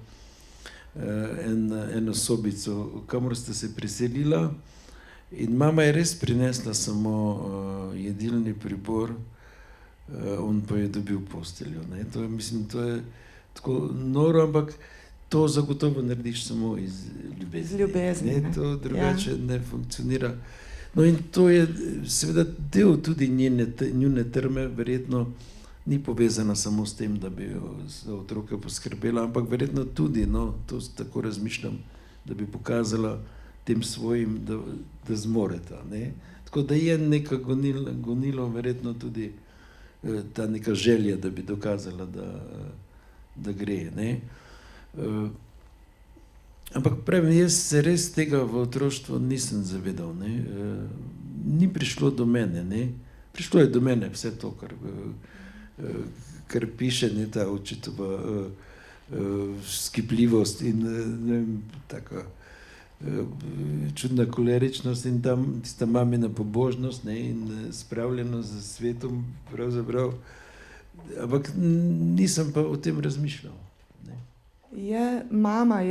[SPEAKER 2] eno sobico, kamor sta se preselila in mama je res prinesla samo jedilni pribor, on pa je dobil posteljo. Ne? To je, mislim, to je tako noro, ampak to zagotovo narediš samo iz ljubezni.
[SPEAKER 1] Z ljubezni,
[SPEAKER 2] ne? To drugače ne funkcionira. No in to je seveda del tudi njune trme, verjetno ni povezana samo s tem, da bi za otroke poskrbela, ampak verjetno tudi, no, to tako razmišljam, da bi pokazala tem svojim, da zmoreta. Ne? Tako da je neka gonilo, verjetno tudi ta neka želja, da bi dokazala, da gre. Ne? Ampak pravim, jaz se res tega v otroštvu nisem zavedal. Ne? Ni prišlo do mene. Ne? Prišlo je do mene vse to, kar piše, ne, ta očetova skipljivost in ne vem, taka čudna koleričnost in tista mamina pobožnost, ne, in spravljenost za svetom pravzaprav. Ampak nisem pa o tem razmišljal.
[SPEAKER 1] Mama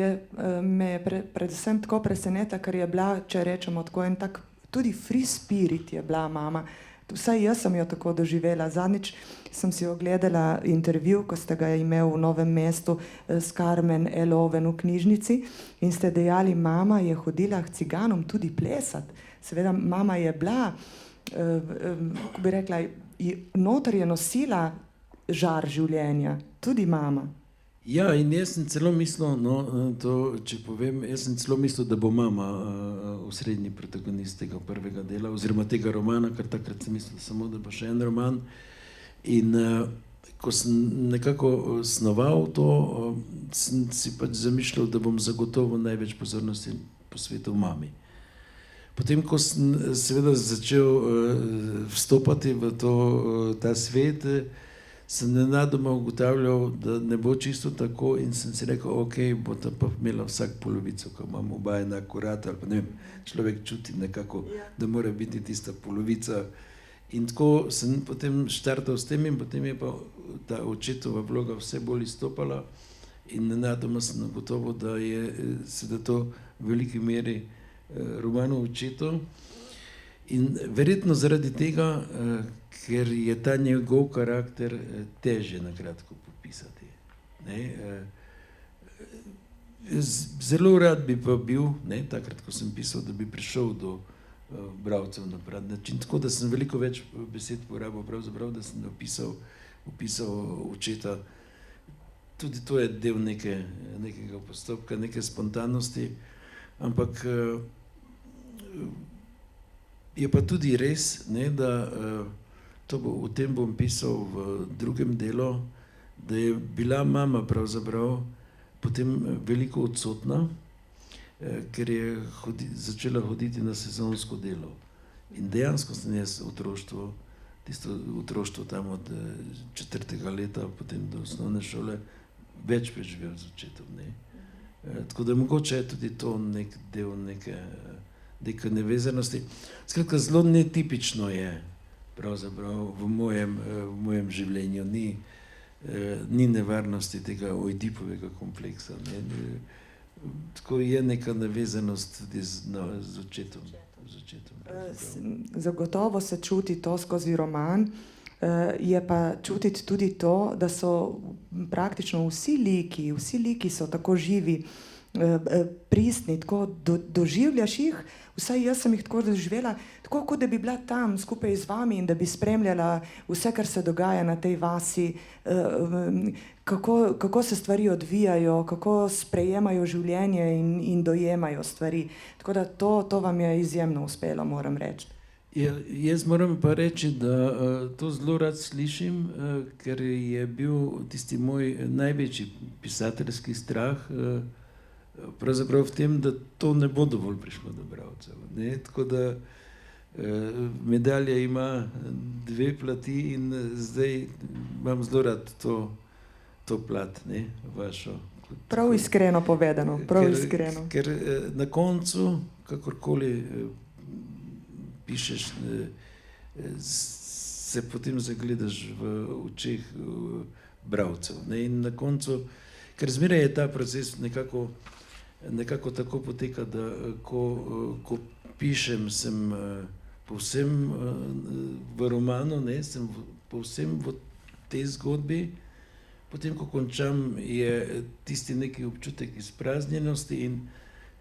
[SPEAKER 1] me je predvsem tako presenetila, ker je bila, če rečemo tako, en tak tudi free spirit je bila mama. Vsaj jaz sem jo tako doživela. Zadnjič sem si ogledala intervju, ko ste ga imeli v Novem mestu s Carmen Eloven v knjižnici in ste dejali, mama je hodila k ciganom tudi plesati. Seveda, mama je bila, kako bi rekla, noter je nosila žar življenja, tudi mama.
[SPEAKER 2] Ja, in jaz sem celo mislil, no, to, če povem, jaz sem celo mislil, da bo mama osrednji protagonist tega prvega dela, oziroma tega romana, ker takrat sem mislil samo, da bo še en roman. In ko sem nekako snoval to, sem si pač zamišljal, da bom zagotovo največ pozornosti posvetil mami. Potem, ko sem seveda začel vstopati v ta svet, sem nenadoma ugotavljal, da ne bo čisto tako in sem si rekel, ok, bo ta pa imela vsak polovico, ko imam oba enako rad, ali pa ne vem, človek čuti nekako, da mora biti tista polovica. In tako sem potem štartal s tem in potem je pa ta očetova vloga vse bolj izstopala in nenadoma sem ugotovil, da je seveda to v veliki meri romanov očetov. In verjetno zaradi tega, ker je ta njegov karakter težje na kratko popisati. Ne? Zelo rad bi pa bil, ne, takrat, ko sem pisal, da bi prišel do bralcev na prav način, tako da sem veliko več besed porabil, pravzaprav, da sem opisal očeta. Tudi to je del nekega postopka, neke spontanosti, ampak je pa tudi res, ne, da o tem bom pisal v drugem delu, da je bila mama pravzaprav potem veliko odsotna, ker je začela hoditi na sezonsko delo. In dejansko sem jaz tisto otroštvo tam od 4. leta, potem do osnovne šole, več preživel z očetom. Ne. Tako da mogoče je tudi to nek del neke nevezanosti. Skratka, zelo netipično je pravzaprav v mojem življenju. Ni nevarnosti tega Oidipovega kompleksa. Ne. Tako je neka navezanost tudi z očetom.
[SPEAKER 1] Zagotovo se čuti to skozi roman, je pa čutiti tudi to, da so praktično vsi liki so tako živi, pristni, tako doživljaš jih, vsaj jaz sem jih tako doživela, tako kot da bi bila tam skupaj z vami in da bi spremljala vse, kar se dogaja na tej vasi, kako se stvari odvijajo, kako sprejemajo življenje in dojemajo stvari. Tako da to vam je izjemno uspelo, moram reči.
[SPEAKER 2] Jaz moram pa reči, da to zelo rad slišim, ker je bil tisti moj največji pisateljski strah pravzaprav v tem, da to ne bo dovolj prišlo do bralcev. Tako da medalja ima dve plati in zdaj imam zelo rad to plat, ne, vašo.
[SPEAKER 1] Prav iskreno povedano, prav iskreno.
[SPEAKER 2] Ker na koncu, kakorkoli pišeš, se potem zagledaš v očeh bralcev. In na koncu, ker zmeraj je ta proces nekako tako poteka, da ko pišem, sem povsem v romanu, sem povsem v tej zgodbi, potem, ko končam, je tisti neki občutek izpraznjenosti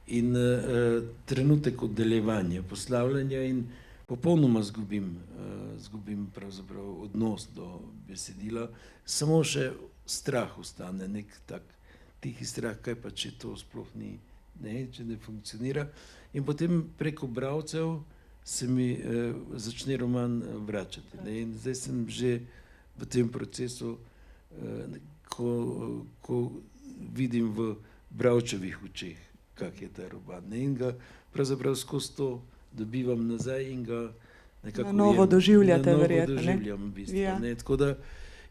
[SPEAKER 2] in trenutek oddaljevanja, poslavljanja in popolnoma zgubim pravzaprav odnos do besedila. Samo še strah ostane, nek tak tihi strah, kaj pa če to sploh ni, če ne funkcionira. In potem preko bralcev se mi začne roman vračati. In zdaj sem že v tem procesu, ko vidim v bralčevih očeh, kak je ta roman. In ga pravzaprav skozi to dobivam nazaj in ga nekako
[SPEAKER 1] na novo doživljate, verjetno.
[SPEAKER 2] Na novo doživljam v bistvu. Ja. Tako da,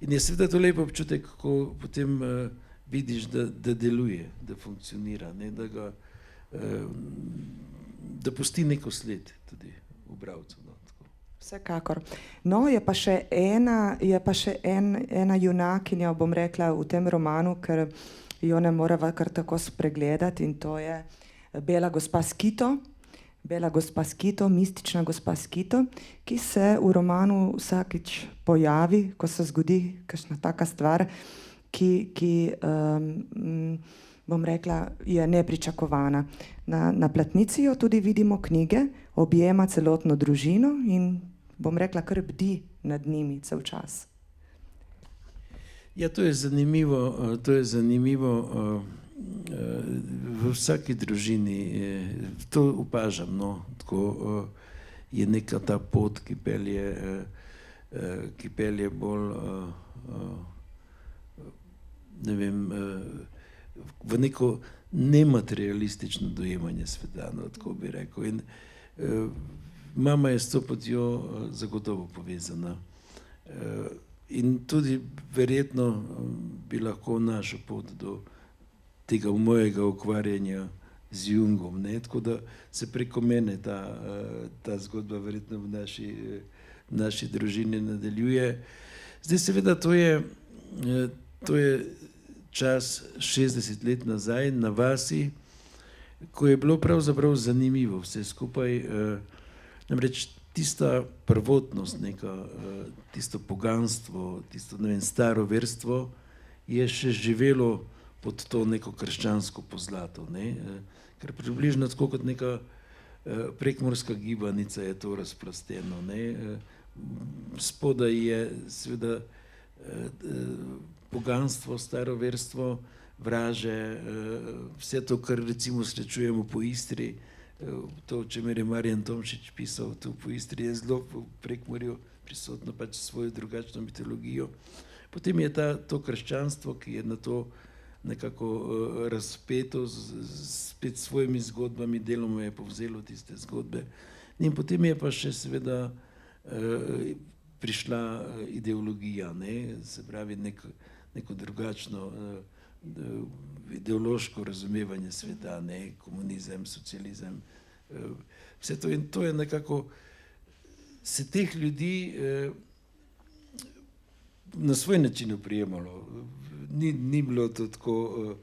[SPEAKER 2] in je seveda to lep občutek, ko potem vidiš, da deluje, da funkcionira, da pusti neko sled tudi v bralcu.
[SPEAKER 1] Vsekakor. No, je pa še ena junakinja, bom rekla, v tem romanu, ker jo ne moreva kar tako spregledati, in to je Bela gospa Skito. Bela gospa Skito, mistična gospa Skito, ki se v romanu vsakič pojavi, ko se zgodi kakšna taka stvar, ki bom rekla, je nepričakovana. Na platnici jo tudi vidimo knjige, objema celotno družino in bom rekla, kar bdi nad njimi cel čas.
[SPEAKER 2] Ja, to je zanimivo. V vsaki družini to opažam, no, tako je neka ta pot, ki pelje bolj, ne vem, v neko nematerialistično dojemanje sveta, no, tako bi rekel. In mama je s to potjo zagotovo povezana. In tudi verjetno bi lahko našel pot do tega mojega ukvarjanja z Jungom, tako da se preko mene ta zgodba verjetno v naši družini nadaljuje. Zdaj seveda to je čas 60 let nazaj na vasi, ko je bilo pravzaprav zanimivo vse skupaj. Namreč tista prvotnost, tisto poganstvo, tisto staro verstvo je še živelo pod to neko krščansko pozlato. Ker približno tako kot neka prekmorska gibanica je to razplasteno. Spodaj je seveda poganstvo, staro verstvo, vraže, vse to, kar recimo srečujemo po Istri, to, o čemer je Marjan Tomšič pisal, tu po Istri je zelo v Prekmurju prisotno pač svojo drugačno mitologijo. Potem je to krščanstvo, ki je na to nekako razpeto, spet s svojimi zgodbami, deloma je povzelo tiste zgodbe. In potem je pa še seveda prišla ideologija, se pravi neko drugačno ideološko razumevanje sveta, komunizem, socializem, vse to. In to je nekako, se teh ljudi na svoj način oprijemalo. Ni bilo to tako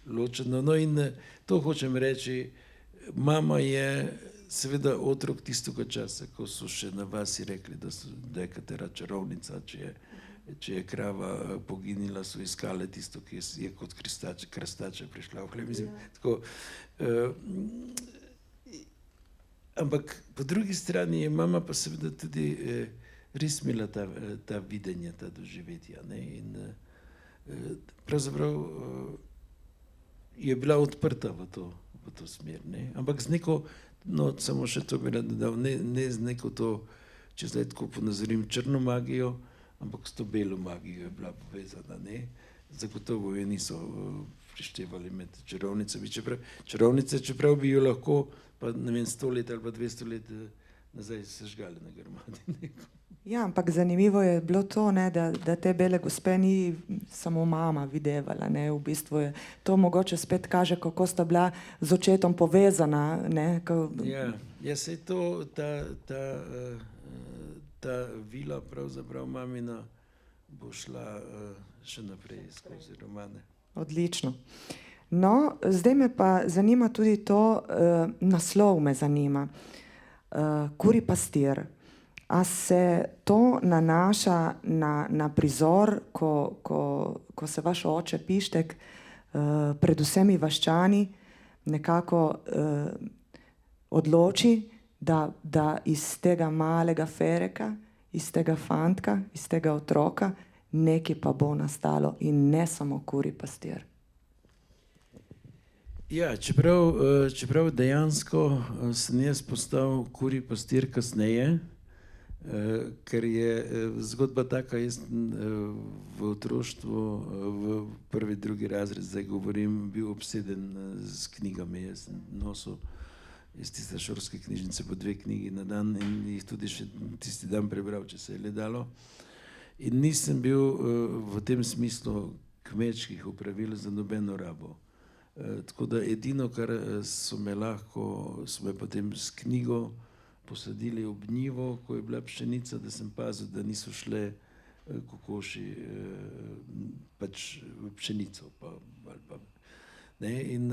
[SPEAKER 2] ločeno. No in to hočem reči, mama je seveda otrok tistega časa, ko so še na vasi rekli, da je katera čarovnica, če je krava poginila, so iskale tisto, ki je kot krastača prišla v hleb. Tako, ampak po drugi strani je mama pa seveda tudi res imela ta videnja, ta doživetja. In pravzaprav je bila odprta v to smer. Ampak z neko, samo še to bi rad dodal, ne z neko to, če zdaj tako ponazorim, črno magijo, ampak s to belo magijo je bila povezana. Zagotovo je niso prištevali med čarovnicami. Čeprav bi jo lahko, pa ne vem, 100 let ali pa 200 let nazaj sežgali na Grmadi.
[SPEAKER 1] Ja, ampak zanimivo je bilo to, da te bele gospe ni samo mama videvala. V bistvu je to mogoče spet kaže, kako sta bila z očetom povezana.
[SPEAKER 2] Ja, se je to, ta vila pravzaprav mamina bo šla še naprej skozi romane.
[SPEAKER 1] Odlično. No, zdaj me pa zanima tudi to, naslov me zanima. Kurji pastir. A se to nanaša na prizor, ko se vaš oče Pištek, predvsem vaščani, nekako odloči, da iz tega malega Fereka, iz tega fantka, iz tega otroka, nekaj pa bo nastalo in ne samo kurji pastir?
[SPEAKER 2] Ja, čeprav dejansko sem jaz postal kurji pastir kasneje, ker je zgodba taka, jaz v otroštvu, v prvi, drugi razred, zdaj govorim, bil obseden s knjigami. Jaz sem nosil iz tiste šolske knjižnice po 2 knjigi na dan in jih tudi še tisti dan prebral, če se je le dalo. In nisem bil v tem smislu kmečkih opravil za nobeno rabo. Tako da edino, kar so me potem s knjigo posadili ob njivo, ko je bila pšenica, da sem pazil, da niso šle kokoši pač v pšenico. In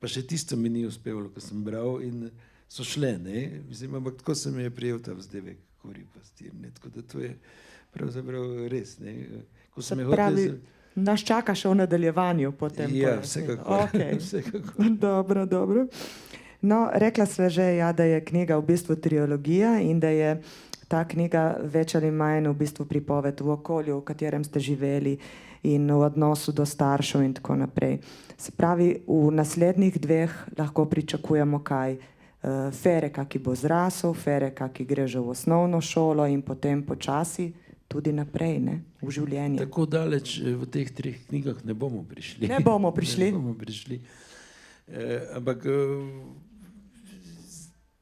[SPEAKER 2] pa še tisto mi ni uspevalo, ko sem bral in so šle. Ampak tako se mi je prijel ta vzdevek kurji pastir. Tako da to je pravzaprav res. Ko sem
[SPEAKER 1] pravi, nas čaka še v nadaljevanju potem.
[SPEAKER 2] Ja, vsekakor.
[SPEAKER 1] Okay. Dobro. No, rekla sva že, da je knjiga v bistvu trilogija in da je ta knjiga več ali manj v bistvu pripoved v okolju, v katerem ste živeli in v odnosu do staršev in tako naprej. Se pravi, v naslednjih 2 lahko pričakujemo kaj? Fereka, ki bo zrasel, Fereka, ki gre že v osnovno šolo in potem počasi tudi naprej, v življenje.
[SPEAKER 2] Tako daleč v teh 3 knjigah ne bomo prišli.
[SPEAKER 1] Ne bomo prišli.
[SPEAKER 2] Ampak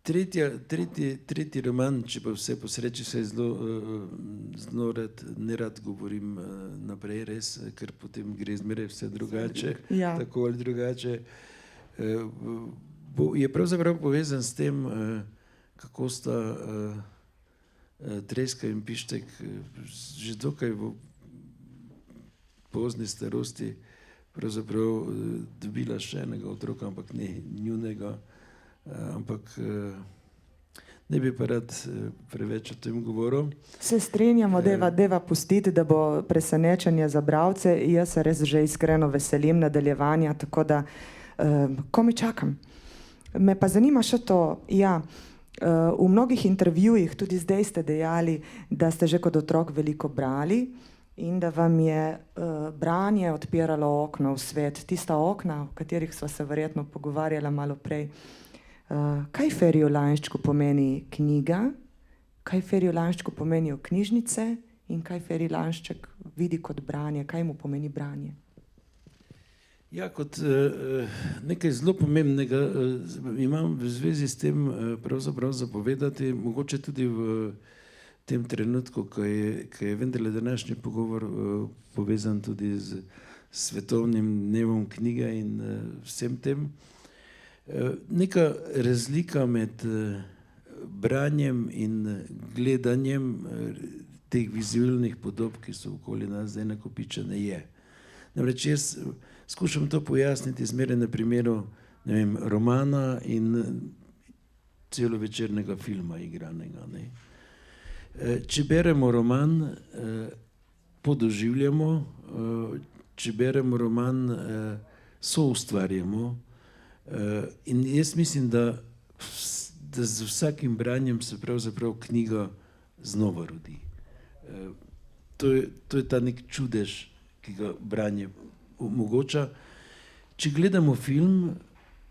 [SPEAKER 2] tretji roman, če pa vse po sreči, se zelo nerad govorim naprej, res, ker potem gre zmeraj vse drugače, tako ali drugače. Je pravzaprav povezan s tem, kako sta Treska in Pištek že dokaj v pozni starosti pravzaprav dobila še enega otroka, ampak ne njunega, ampak ne bi pa rad preveč o tem govoril.
[SPEAKER 1] Se strinjamo, deva pustiti, da bo presenečenje za bralce. Jaz se res že iskreno veselim nadaljevanja, tako da komaj čakam. Me pa zanima še to, ja, v mnogih intervjujih, tudi zdaj ste dejali, da ste že kot otrok veliko brali in da vam je branje odpiralo okno v svet, tista okna, o katerih sva se verjetno pogovarjala malo prej. Kaj Feriju Lainščku pomeni knjiga, kaj Feriju Lainščku pomenijo knjižnice in kaj Ferij Lainšček vidi kot branje, kaj mu pomeni branje?
[SPEAKER 2] Ja, kot nekaj zelo pomembnega imam v zvezi s tem pravzaprav zapovedati, mogoče tudi v tem trenutku, ko je vendarle današnji pogovor povezan tudi z svetovnim dnevom knjige in vsem tem. Neka razlika med branjem in gledanjem teh vizualnih podob, ki so okoli nas zdaj nakopičene, je. Namreč jaz skušam to pojasniti zmeraj na primeru, ne vem, romana in celovečernega filma igranega. Ne. Če beremo roman, podoživljamo, če beremo roman, soustvarjamo. In jaz mislim, da z vsakim branjem se pravzaprav knjiga znova rodi. To je ta nek čudež, ki ga branje omogoča. Če gledamo film,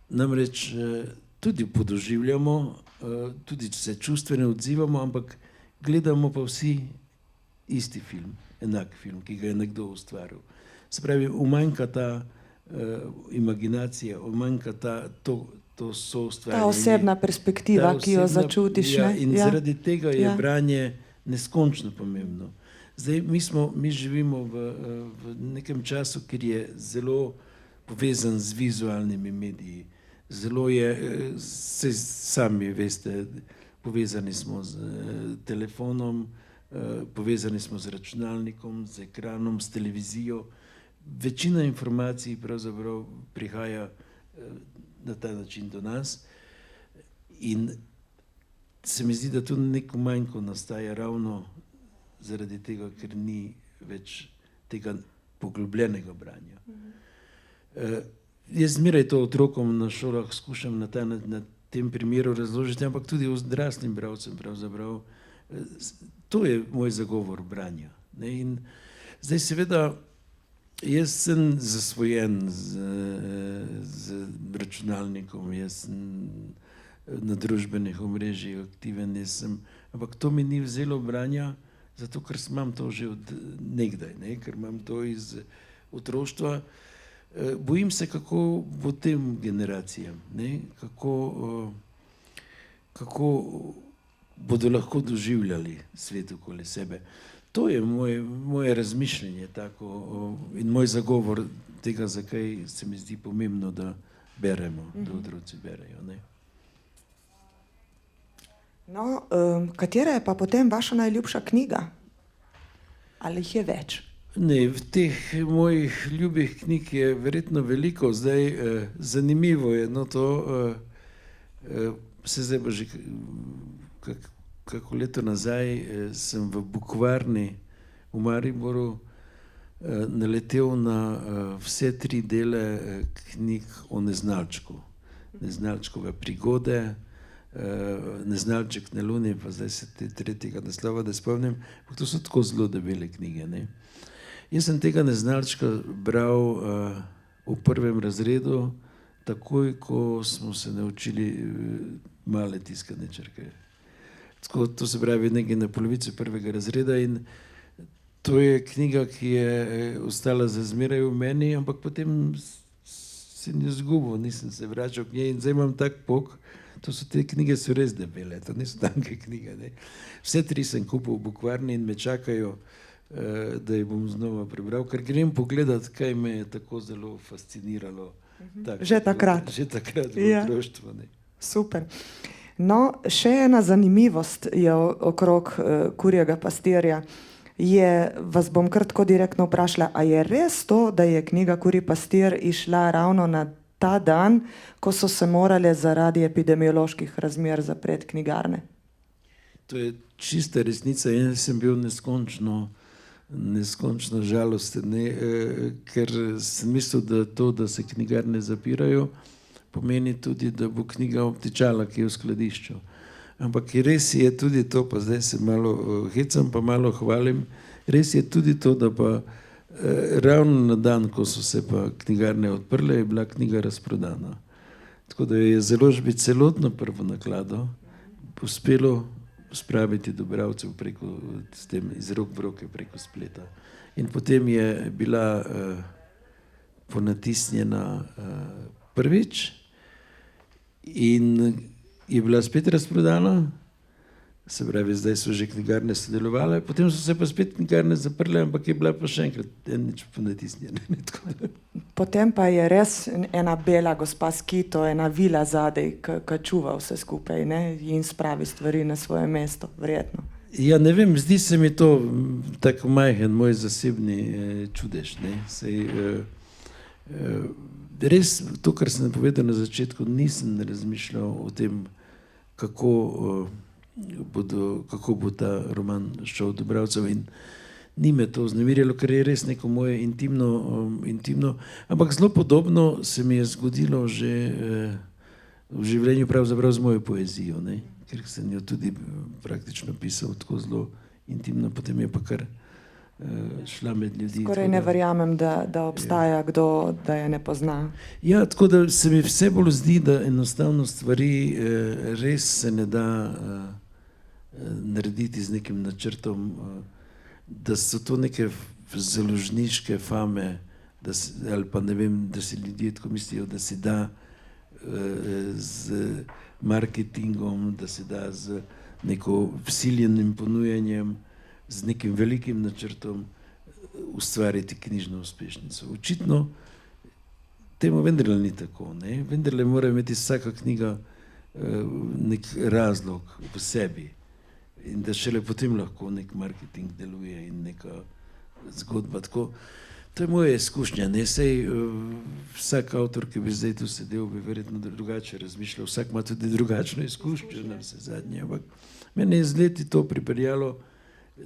[SPEAKER 2] namreč tudi podoživljamo, tudi se čustveno odzivamo, ampak gledamo pa vsi isti film, enak film, ki ga je nekdo ustvaril. Se pravi, umanjka ta imaginacija, umanjka to soustvarjanje.
[SPEAKER 1] Ta osebna perspektiva, ki jo začutiš.
[SPEAKER 2] Ja, in zaradi tega je branje neskončno pomembno. Zdaj, mi živimo v nekem času, kjer je zelo povezan z vizualnimi mediji. Zelo je, sami veste, povezani smo z telefonom, povezani smo z računalnikom, z ekranom, s televizijo. Večina informacij pravzaprav prihaja na ta način do nas in se mi zdi, da tu neko manjko nastaja ravno zaradi tega, ker ni več tega poglobljenega branja. Jaz zmeraj to otrokom na šolah skušam na tem primeru razložiti, ampak tudi odraslim bralcem pravzaprav. To je moj zagovor branja. In zdaj seveda jaz sem zasvojen z računalnikom, jaz sem na družbenih omrežjih aktiven, ampak to mi ni vzelo branja, zato ker imam to že od nekdaj, ker imam to iz otroštva. Bojim se, kako bo tem generacijam, kako bodo lahko doživljali svet okoli sebe. To je moje razmišljanje tako in moj zagovor tega, zakaj se mi zdi pomembno, da beremo, da otroci berejo.
[SPEAKER 1] No, katera je pa potem vaša najljubša knjiga? Ali jih je več?
[SPEAKER 2] Ne, v teh mojih ljubih knjig je verjetno veliko. Zdaj, zanimivo je, no to, se zdaj pa že kako leto nazaj sem v Bukvarni v Mariboru naletel na vse 3 dele knjig o Neznalčku. Neznalčkove prigode, Neznalček na Luni, pa zdaj se te 3. naslova ne spomnim, ampak to so tako zelo debele knjige. Jaz sem tega Neznalčka bral v 1. razredu, takoj, ko smo se naučili male tiskane črke. Tako, to se pravi nekaj na polovici 1. razreda in to je knjiga, ki je ostala za zmeraj v meni, ampak potem se ni izgubil, nisem se vračal k njej in zdaj imam tak pok. Te knjige so res debele, to niso tanke knjige. Vse 3 sem kupil v Bukvarni in me čakajo, da jih bom znova prebral, ker grem pogledat, kaj me je tako zelo fasciniralo.
[SPEAKER 1] Že takrat.
[SPEAKER 2] Že takrat v otroštvu.
[SPEAKER 1] Super. No, še ena zanimivost je okrog Kurjega pastirja. vas bom kar tako direktno vprašala, a je res to, da je knjiga Kurji pastir izšla ravno na ta dan, ko so se morale zaradi epidemioloških razmer zapreti knjigarne?
[SPEAKER 2] To je čista resnica. Jaz sem bil neskončno žalosten, ker sem mislil, da to, da se knjigarne zapirajo, pomeni tudi, da bo knjiga obtičala, ki je v skladišču. Ampak res je tudi to, pa zdaj se malo hecam, pa malo hvalim, res je tudi to, da pa ravno na dan, ko so se pa knjigarne odprle, je bila knjiga razprodana. Tako da je založbi celotno prvo naklado uspelo spraviti do bralcev s tem iz rok v roke preko spleta. In potem je bila ponatisnjena prvič in je bila spet razprodana, se pravi, zdaj so že knjigarne sodelovale, potem so se pa spet knjigarne zaprle, ampak je bila pa še enkrat enič ponatisnjena.
[SPEAKER 1] Potem pa je res ena bela gospa s kito, ena vila zadej, ki čuva vse skupaj, ne? In spravi stvari na svoje mesto, verjetno.
[SPEAKER 2] Ja, ne vem, zdi se mi to tako majhen moj zasebni čudež. Res, to, kar sem povedal na začetku, nisem razmišljal o tem, kako bo ta roman šel do bralcev, in ni me to vznemirjalo, ker je res neko moje intimno, ampak zelo podobno se mi je zgodilo že v življenju pravzaprav z mojo poezijo, ne? Ker sem jo tudi praktično pisal tako zelo intimno, potem je pa kar šla med ljudi.
[SPEAKER 1] Skoraj ne verjamem, da obstaja kdo, da je ne pozna.
[SPEAKER 2] Ja, tako da se mi vse bolj zdi, da enostavno stvari res se ne da narediti z nekim načrtom, da so to neke založniške fame, ali pa ne vem, da si ljudje tako mislijo, da se da z marketingom, da se da z neko vsiljenim ponujanjem, z nekim velikim načrtom ustvariti knjižno uspešnico. Očitno temu vendarle ni tako, ne? Vendarle mora imeti vsaka knjiga nek razlog v sebi in da šele potem lahko nek marketing deluje in neka zgodba. Tako, to je moja izkušnja, ne? Sej vsak avtor, ki bi zdaj tu sedel, bi verjetno drugače razmišljal, vsak ima tudi drugačno izkušnjo na vse zadnje, ampak mene je z leti to pripeljalo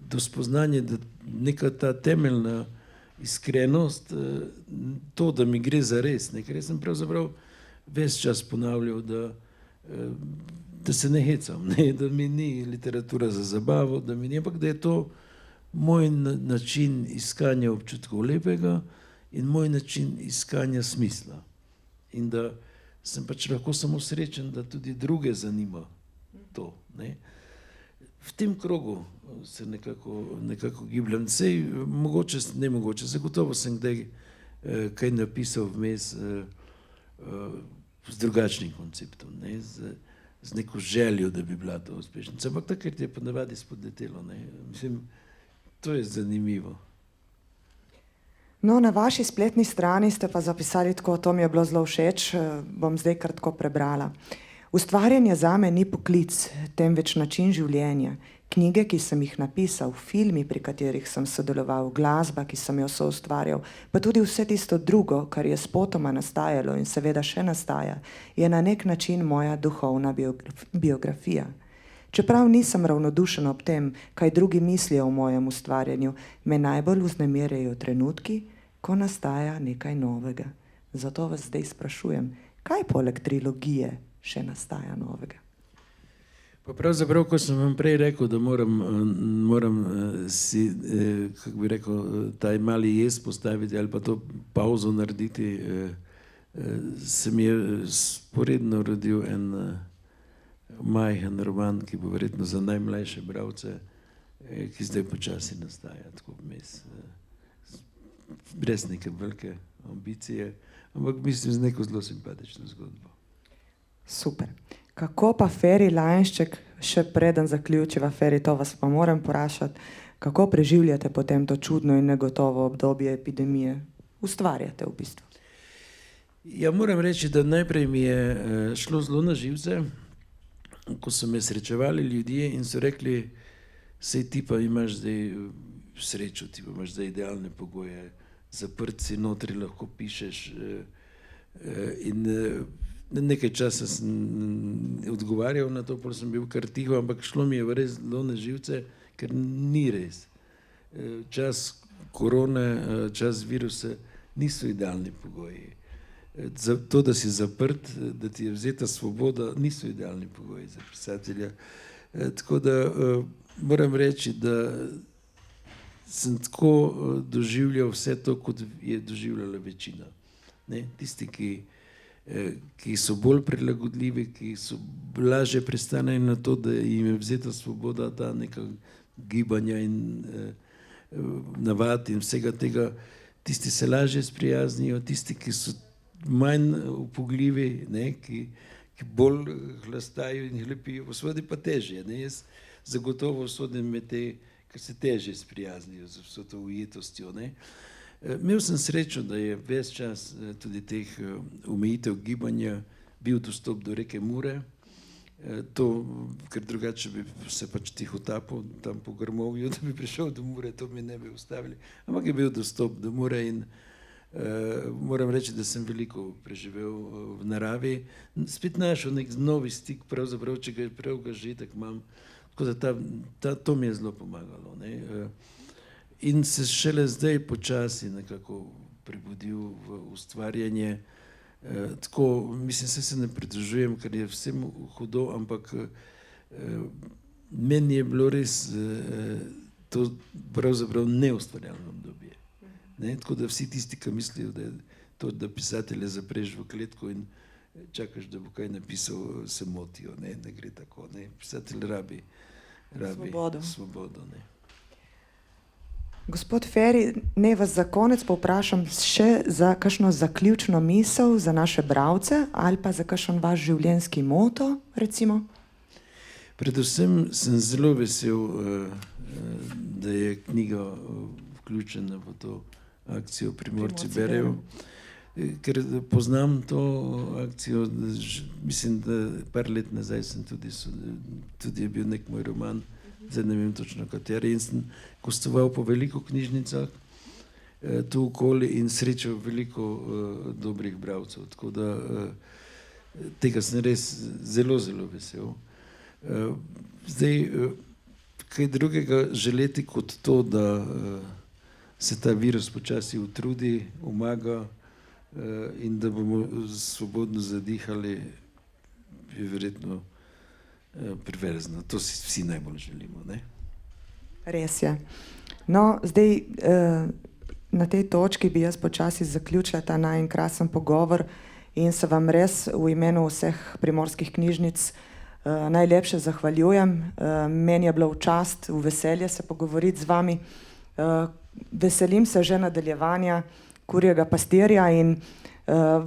[SPEAKER 2] do spoznanja, da neka ta temeljna iskrenost, to, da mi gre za res, ker jaz sem pravzaprav ves čas ponavljal, da se ne hecam, da mi ni literatura za zabavo, da mi ni, ampak da je to moj način iskanja občutkov lepega in moj način iskanja smisla. In da sem pač lahko samo srečen, da tudi druge zanima to, ne. V tem krogu se nekako gibljem. Sej mogoče, nemogoče, zagotovo sem kdaj kaj napisal vmes z drugačnim konceptom, ne? Z neko željo, da bi bila to uspešnica. Ampak takrat je ponavadi spodletelo, ne? Mislim, to je zanimivo.
[SPEAKER 1] No, na vaši spletni strani ste pa zapisali tako, to mi je bilo zelo všeč, bom zdaj kar tako prebrala. Ustvarjanje zame ni poklic, temveč način življenja. Knjige, ki sem jih napisal, filmi, pri katerih sem sodeloval, glasba, ki sem jo soustvarjal, pa tudi vse tisto drugo, kar je spotoma nastajalo in seveda še nastaja, je na nek način moja duhovna biografija. Čeprav nisem ravnodušen ob tem, kaj drugi mislijo o mojem ustvarjanju, me najbolj vznemirjajo trenutki, ko nastaja nekaj novega. Zato vas zdaj sprašujem, kaj poleg trilogije še nastaja novega?
[SPEAKER 2] Pa pravzaprav, ko sem vam prej rekel, da moram si, kako bi rekel, taj mali jez postaviti ali pa to pauzo narediti, se mi je sporedno rodil en majhen roman, ki bo verjetno za najmlajše bralce, ki zdaj počasi nastaja, tako vmes, brez neke velike ambicije, ampak mislim z neko zelo simpatično zgodbo.
[SPEAKER 1] Super. Kako pa Feri Lainšček, še preden zaključiva, Feri, to vas pa moram vprašati, kako preživljate potem to čudno in negotovo obdobje epidemije? Ustvarjate v bistvu.
[SPEAKER 2] Ja, moram reči, da najprej mi je šlo zelo na živce, ko so me srečevali ljudje in so rekli, sej ti pa imaš zdaj srečo, ti pa imaš zdaj idealne pogoje, zaprt si notri, lahko pišeš in nekaj časa sem odgovarjal na to, pol sem bil kar tiho, ampak šlo mi je res zelo na živce, ker ni res. Čas korone, čas virusa niso idealni pogoji. Za to, da si zaprt, da ti je vzeta svoboda, niso idealni pogoji za pisatelja. Tako da moram reči, da sem tako doživljal vse to, kot je doživljala večina. Ne? Tisti, ki so bolj prilagodljivi, ki so lažje pristanejo na to, da jim je vzeta svoboda, ta neka gibanja in navad in vsega tega, tisti se lažje sprijaznijo, tisti, ki so manj upogljivi, ne, ki bolj hlastajo in hlepijo, posvodi pa težje. Ne. Jaz zagotovo sodim med te, ker se težje sprijaznijo z vso to ujetostjo. Ne. Imel sem srečo, da je ves čas tudi teh omejitev gibanja bil dostop do reke Mure. To, ker drugače bi se pač tiho tapal tam po Grmovju, da bi prišel do Mure, to mi ne bi ustavili. Ampak je bil dostop do Mure in moram reči, da sem veliko preživel v naravi. Spet našel nek novi stik, pravzaprav, če ga prav ga že tako imam. Tako da to mi je zelo pomagalo. Ne. In se šele zdaj počasi nekako prebudil v ustvarjanje. Tako, mislim, se ne pridružujem, ker je vsem hudo, ampak meni je bilo res to pravzaprav neustvarjalno obdobje. Ne? Tako da vsi tisti, ki mislijo, da je to, da pisatelje zapreš v kletko in čakaš, da bo kaj napisal, se motijo. Ne gre tako. Ne? Pisatelj rabi svobodo. Ne?
[SPEAKER 1] Gospod Feri, naj vas za konec povprašam še za kakšno zaključno misel za naše bralce ali pa za kakšen vaš življenjski moto, recimo?
[SPEAKER 2] Predvsem sem zelo vesel, da je knjiga vključena v to akcijo Primorci berejo, ker poznam to akcijo, mislim, da par let nazaj sem tudi je bil nek moj roman, zdaj ne vem točno kateri, in sem gostoval po veliko knjižnicah tu okoli in srečal veliko dobrih bralcev, tako da tega sem res zelo, zelo vesel. Zdaj, kaj drugega želeti kot to, da se ta virus počasi utrudi, umaga in da bomo svobodno zadihali, je verjetno perverzno. To si vsi najbolj želimo, ne?
[SPEAKER 1] Res je. No, zdaj na tej točki bi jaz počasi zaključila ta najin krasen pogovor in se vam res v imenu vseh primorskih knjižnic najlepše zahvaljujem. Meni je bilo v čast, v veselje se pogovoriti z vami. Veselim se že nadaljevanja Kurjega pastirja in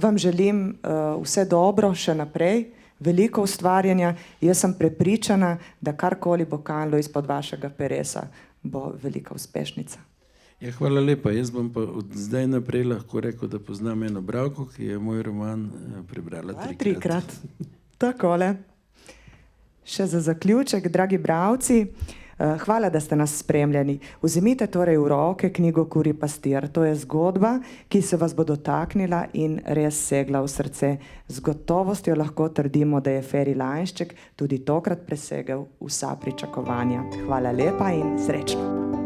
[SPEAKER 1] vam želim vse dobro še naprej, veliko ustvarjanja. Jaz sem prepričana, da karkoli bo kanilo izpod vašega peresa, bo velika uspešnica.
[SPEAKER 2] Ja, hvala lepa. Jaz bom pa od zdaj naprej lahko rekel, da poznam eno bralko, ki je moj roman prebrala trikrat.
[SPEAKER 1] Takole. Še za zaključek, dragi bralci, hvala, da ste nas spremljali. Vzemite torej v roke knjigo Kurji pastir. To je zgodba, ki se vas bo dotaknila in res segla v srce. Z gotovostjo lahko trdimo, da je Feri Lainšček tudi tokrat presegel vsa pričakovanja. Hvala lepa in srečno.